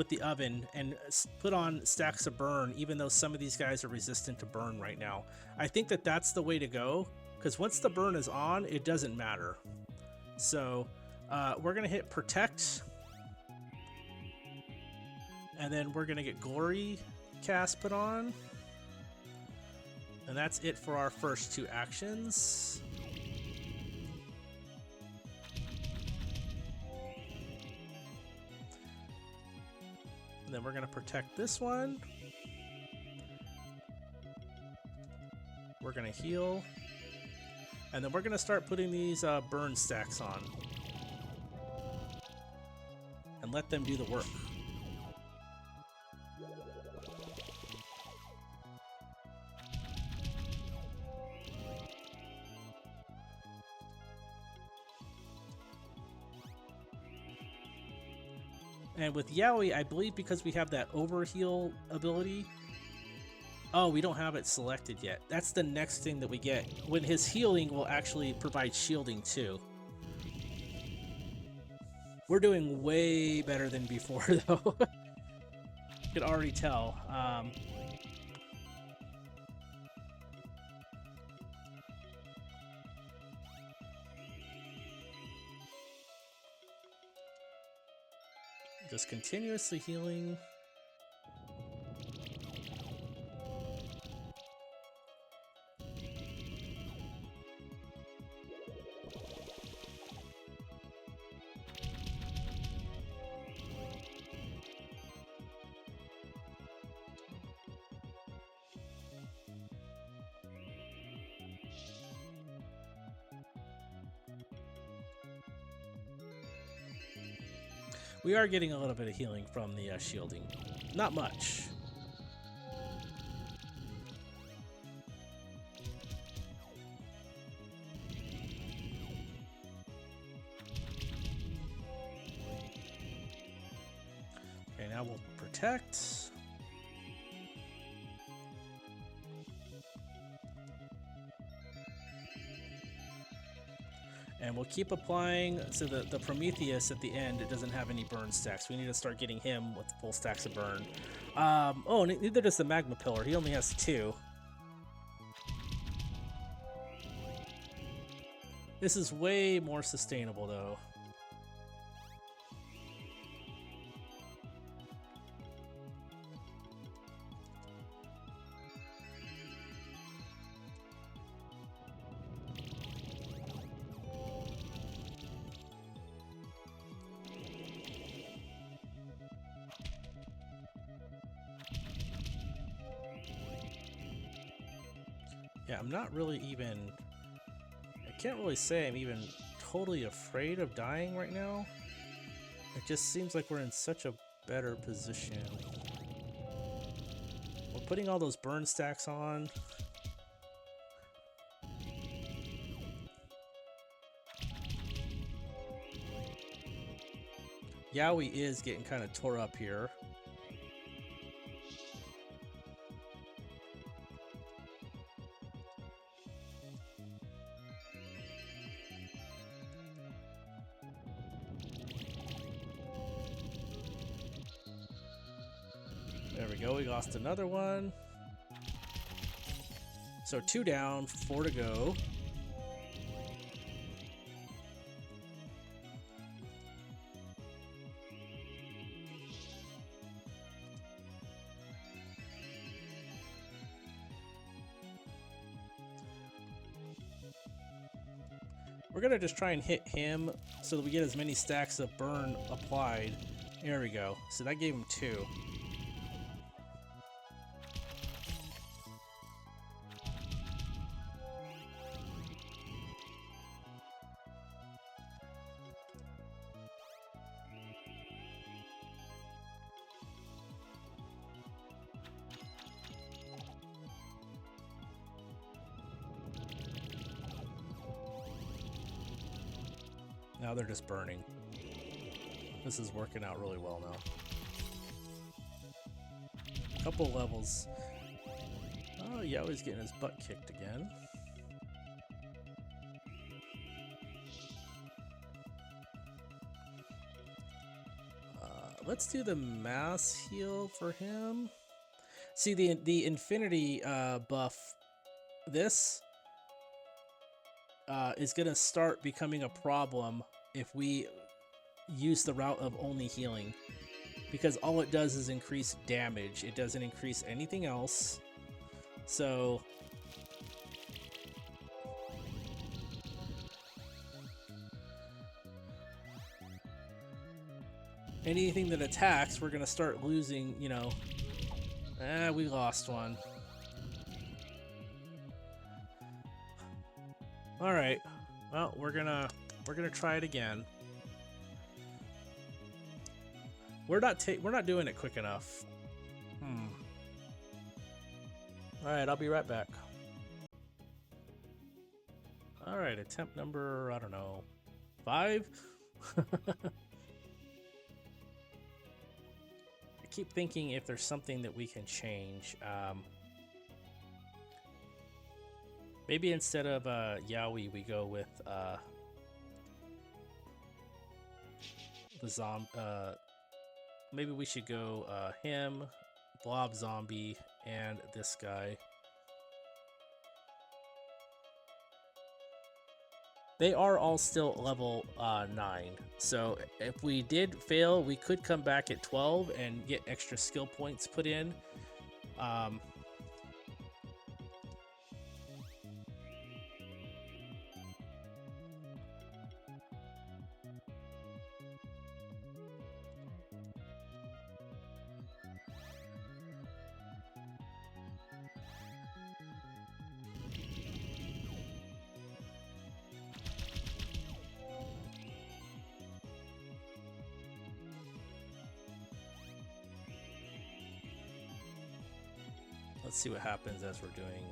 the oven and put on stacks of burn, even though some of these guys are resistant to burn right now. I think that that's the way to go, because once the burn is on, it doesn't matter. So we're going to hit protect, and then we're going to get glory cast put on. And that's it for our first two actions. And then we're going to protect this one. We're going to heal. And then we're going to start putting these burn stacks on. And let them do the work. And with Yaoi, I believe because we have that overheal ability. Oh, we don't have it selected yet. That's the next thing that we get. When his healing will actually provide shielding too. We're doing way better than before though. You could already tell. Just continuously healing. We are getting a little bit of healing from the shielding. Not much. Okay, now we'll protect. And we'll keep applying, so the Prometheus at the end, it doesn't have any burn stacks. We need to start getting him with full stacks of burn. Oh, neither does the Magma Pillar. He only has 2. This is way more sustainable, though. Yeah, I'm not really even... I can't really say I'm even totally afraid of dying right now. It just seems like we're in such a better position. We're putting all those burn stacks on. Yaoi is getting kind of tore up here. There we go, we lost another one. So 2 down, 4 to go. We're gonna just try and hit him so that we get as many stacks of burn applied. There we go. So that gave him 2. Now they're just burning. This is working out really well now. Couple levels. Oh, Yowi's getting his butt kicked again. Let's do the mass heal for him. See, the infinity buff, this is going to start becoming a problem if we use the route of only healing, because all it does is increase damage. It doesn't increase anything else. So anything that attacks, we're going to start losing, you know. We lost one. All right. Well, we're gonna try it again. We're not doing it quick enough. All right, I'll be right back. All right, attempt number, I don't know, 5. I keep thinking if there's something that we can change. Maybe instead of Yowi, we go with the zombie. Maybe we should go him, Blob Zombie, and this guy. They are all still level 9. So if we did fail, we could come back at 12 and get extra skill points put in. Let's see what happens as we're doing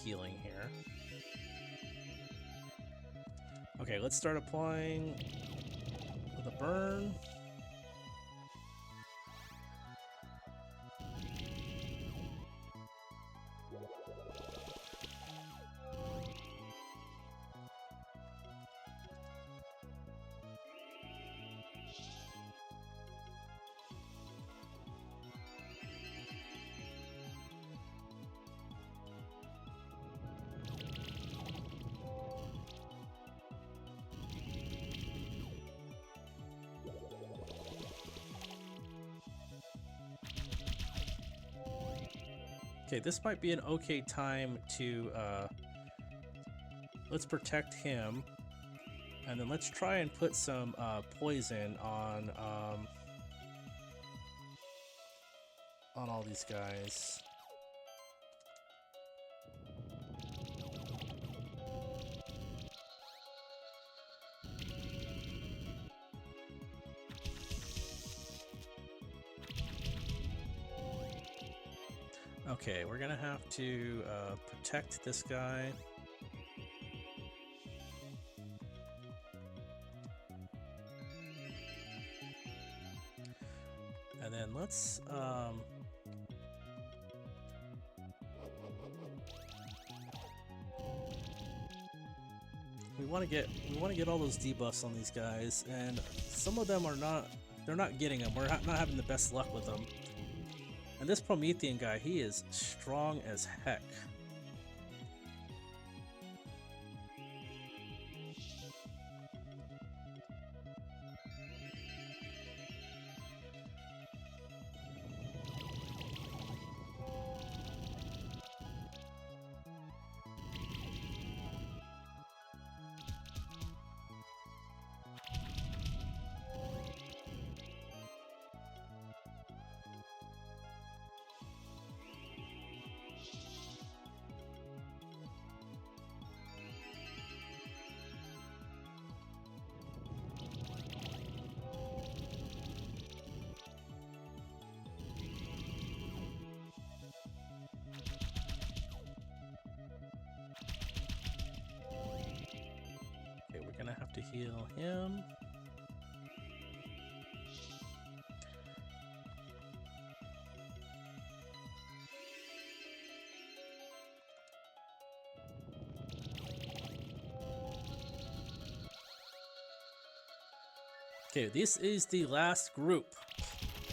healing here. Okay, let's start applying the burn. Okay, this might be an okay time to let's protect him, and then let's try and put some poison on all these guys. Okay, we're gonna have to protect this guy. And then let's we want to get all those debuffs on these guys, and some of them are they're not getting them. We're not having the best luck with them. And this Promethean guy, he is strong as heck. have to heal him. Okay, this is the last group.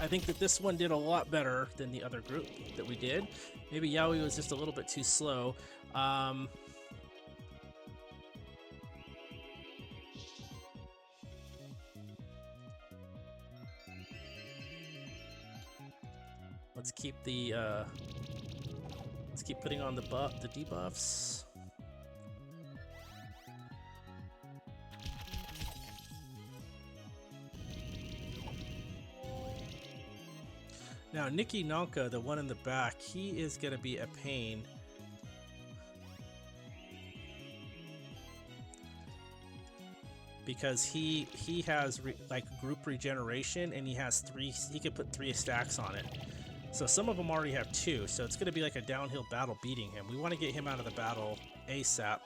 I think that this one did a lot better than the other group that we did. Maybe Yaoi was just a little bit too slow. Let's keep the let's keep putting on the debuffs. Now, Nikki Nonka, the one in the back, he is going to be a pain. Because he has like group regeneration, and he has 3, he can put 3 stacks on it. So some of them already have 2, so it's going to be like a downhill battle beating him. We want to get him out of the battle ASAP.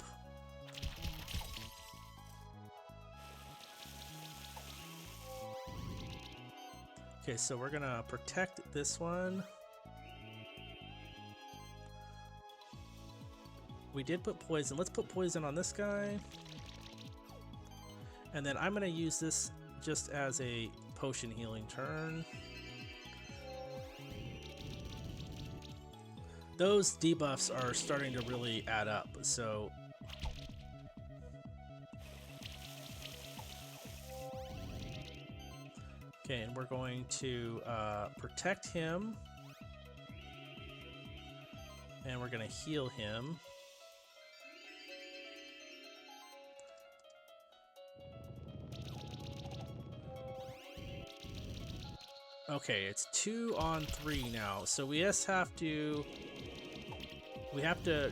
Okay, so we're gonna protect this one. We did put poison. Let's put poison on this guy. And then I'm gonna use this just as a potion healing turn. Those debuffs are starting to really add up, so okay, and we're going to protect him, and we're going to heal him. Okay, it's 2 on 3 now, so we just have to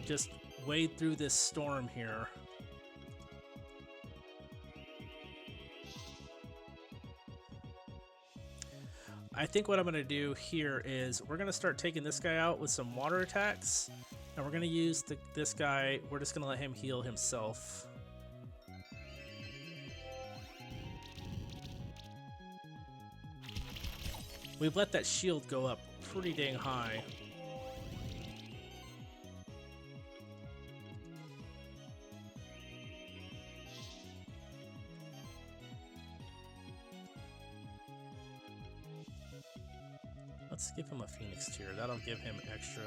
just wade through this storm here. I think what I'm going to do here is we're going to start taking this guy out with some water attacks, and we're going to use this guy. We're just going to let him heal himself. We've let that shield go up pretty dang high. Let's give him a Phoenix tier. That'll give him extra.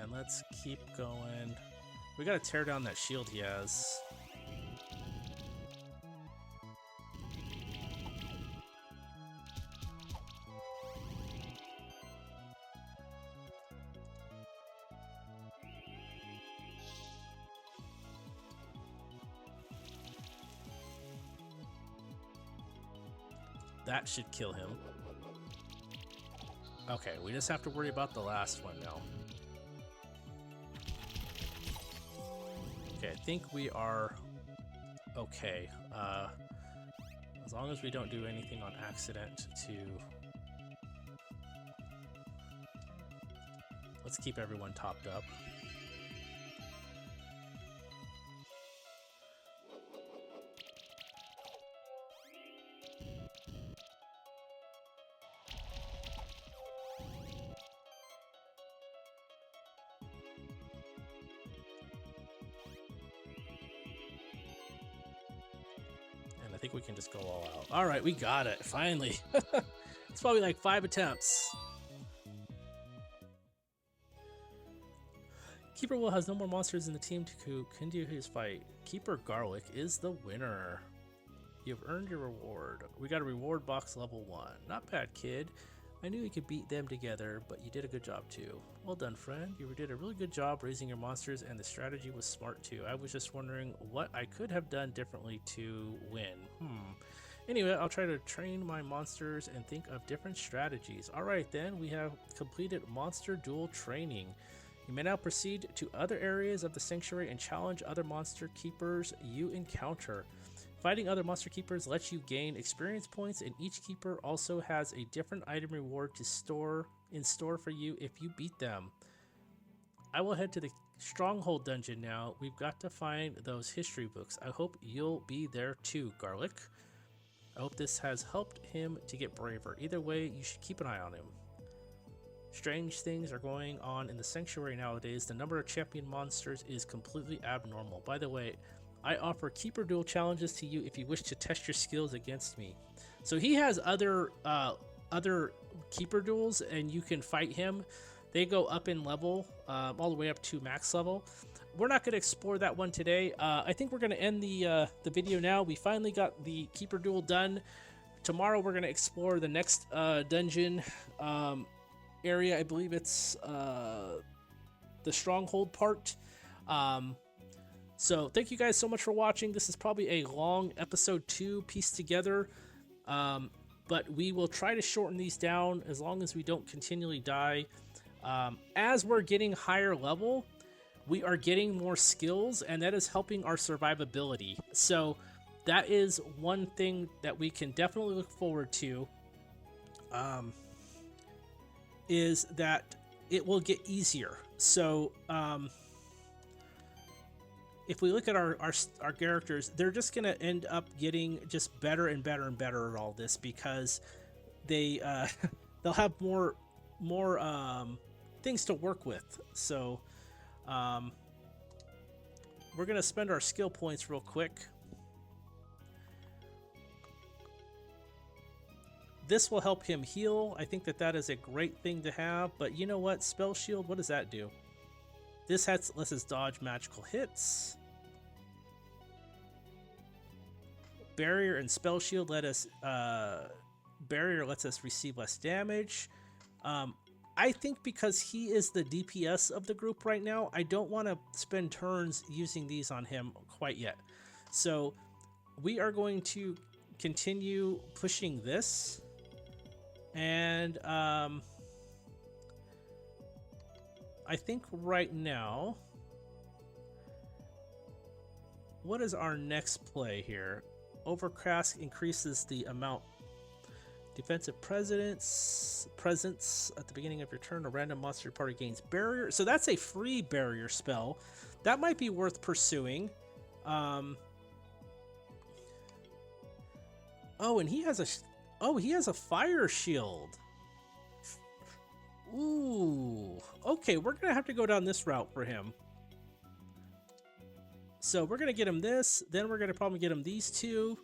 And let's keep going. We gotta tear down that shield he has. That should kill him. Okay, we just have to worry about the last one now. Okay, I think we are okay. As long as we don't do anything on accident to... Let's keep everyone topped up. I think we can just go all out. All right, we got it. Finally. It's probably like 5 attempts. Keeper Will has no more monsters in the team to continue his fight. Keeper Garlic is the winner. You've earned your reward. We got a reward box level 1. Not bad, kid. I knew you could beat them together, but you did a good job too. Well done, friend. You did a really good job raising your monsters, and the strategy was smart too. I was just wondering what I could have done differently to win. Anyway, I'll try to train my monsters and think of different strategies. Alright then, we have completed monster duel training. You may now proceed to other areas of the sanctuary and challenge other monster keepers you encounter. Fighting other monster keepers lets you gain experience points, and each keeper also has a different item reward in store for you if you beat them. I will head to the Stronghold dungeon now. We've got to find those history books. I hope you'll be there too, Garlic. I hope this has helped him to get braver. Either way, you should keep an eye on him. Strange things are going on in the sanctuary nowadays. The number of champion monsters is completely abnormal. By the way, I offer keeper duel challenges to you if you wish to test your skills against me. So he has other keeper duels, and you can fight him. They go up in level, all the way up to max level. We're not going to explore that one today. I think we're going to end the video now. We finally got the keeper duel done. Tomorrow we're going to explore the next dungeon area. I believe it's the stronghold part. So thank you guys so much for watching. This is probably a long episode 2 pieced together, but we will try to shorten these down as long as we don't continually die. As we're getting higher level, we are getting more skills, and that is helping our survivability. So that is one thing that we can definitely look forward to, is that it will get easier. So if we look at our characters, they're just going to end up getting just better and better and better at all this, because they they'll have more things to work with. So we're going to spend our skill points real quick. This will help him heal. I think that is a great thing to have. But you know what? Spell shield, what does that do? This lets us dodge magical hits. Barrier and spell shield let us barrier lets us receive less damage. I think because he is the DPS of the group right now, I don't want to spend turns using these on him quite yet. So we are going to continue pushing this, and I think right now, what is our next play here? Overcast increases the amount defensive presence at the beginning of your turn. A random monster party gains barrier. So that's a free barrier spell. That might be worth pursuing. Oh, and he has a fire shield. Ooh. Okay, we're gonna have to go down this route for him. So we're gonna get him this, then we're gonna probably get him these two.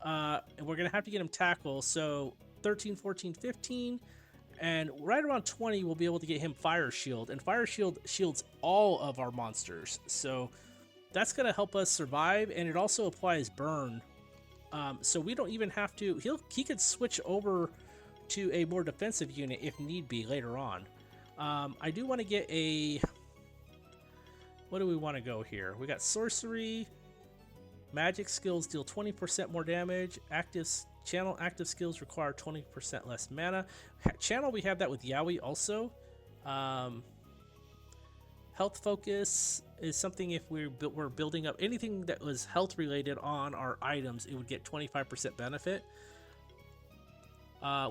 And we're gonna have to get him tackle. So 13, 14, 15, and right around 20 we'll be able to get him fire shield, and fire shield shields all of our monsters, so that's gonna help us survive. And it also applies burn, so we don't even have to, he could switch over to a more defensive unit if need be later on. I do want to get a, what do we want to go here? We got sorcery. Magic skills deal 20% more damage. Channel active skills require 20% less mana. Channel, we have that with Yowie also. Health focus is something, if we're building up anything that was health related on our items, it would get 25% benefit.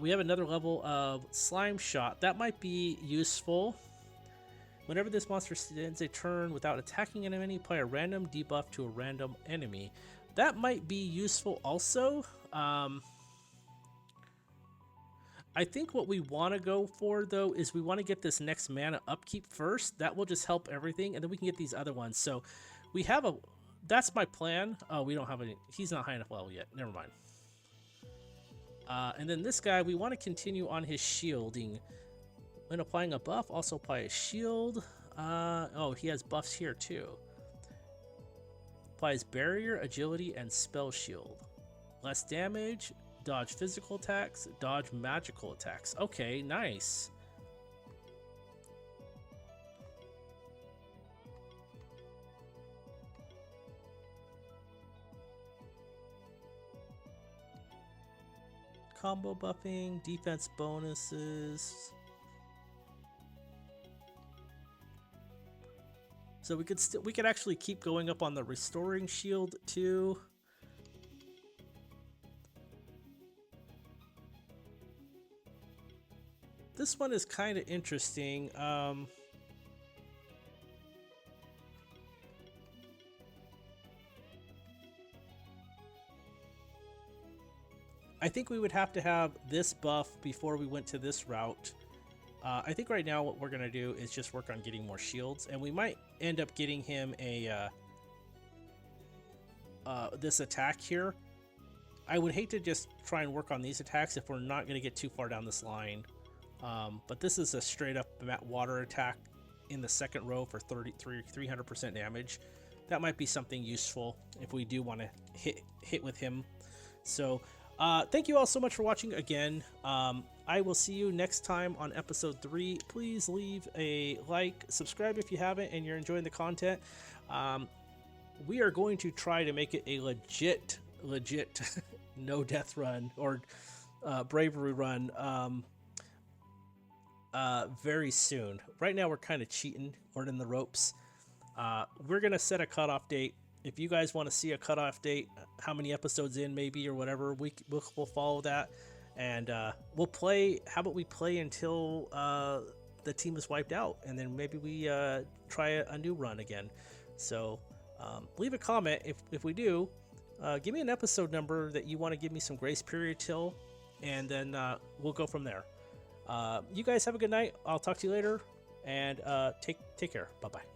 We have another level of slime shot. That might be useful. Whenever this monster ends a turn without attacking an enemy, apply a random debuff to a random enemy. That might be useful also. I think what we want to go for, though, is we want to get this next mana upkeep first. That will just help everything, and then we can get these other ones. So we have a, that's my plan. Oh, we don't have any, he's not high enough level yet. Never mind. And then this guy, we want to continue on his shielding. When applying a buff, also apply a shield. Oh, he has buffs here too. Applies barrier, agility, and spell shield. Less damage, dodge physical attacks, dodge magical attacks. Okay, nice. Combo buffing, defense bonuses. So we could actually keep going up on the restoring shield too. This one is kind of interesting. I think we would have to have this buff before we went to this route. I think right now what we're going to do is just work on getting more shields, and we might end up getting him a this attack here. I would hate to just try and work on these attacks if we're not going to get too far down this line. But this is a straight up water attack in the second row for 300% damage. That might be something useful if we do want to hit with him. So thank you all so much for watching again. I will see you next time on episode 3. Please leave a like, subscribe if you haven't and you're enjoying the content. We are going to try to make it a legit no death run or bravery run very soon. Right now we're kind of cheating, we're in the ropes. We're gonna set a cutoff date. If you guys want to see a cutoff date, how many episodes in maybe or whatever, we'll follow that, and we'll play. How about we play until the team is wiped out, and then maybe we try a new run again. So leave a comment if we do. Give me an episode number that you want to give me some grace period till, and then we'll go from there. You guys have a good night. I'll talk to you later, and take care. Bye bye.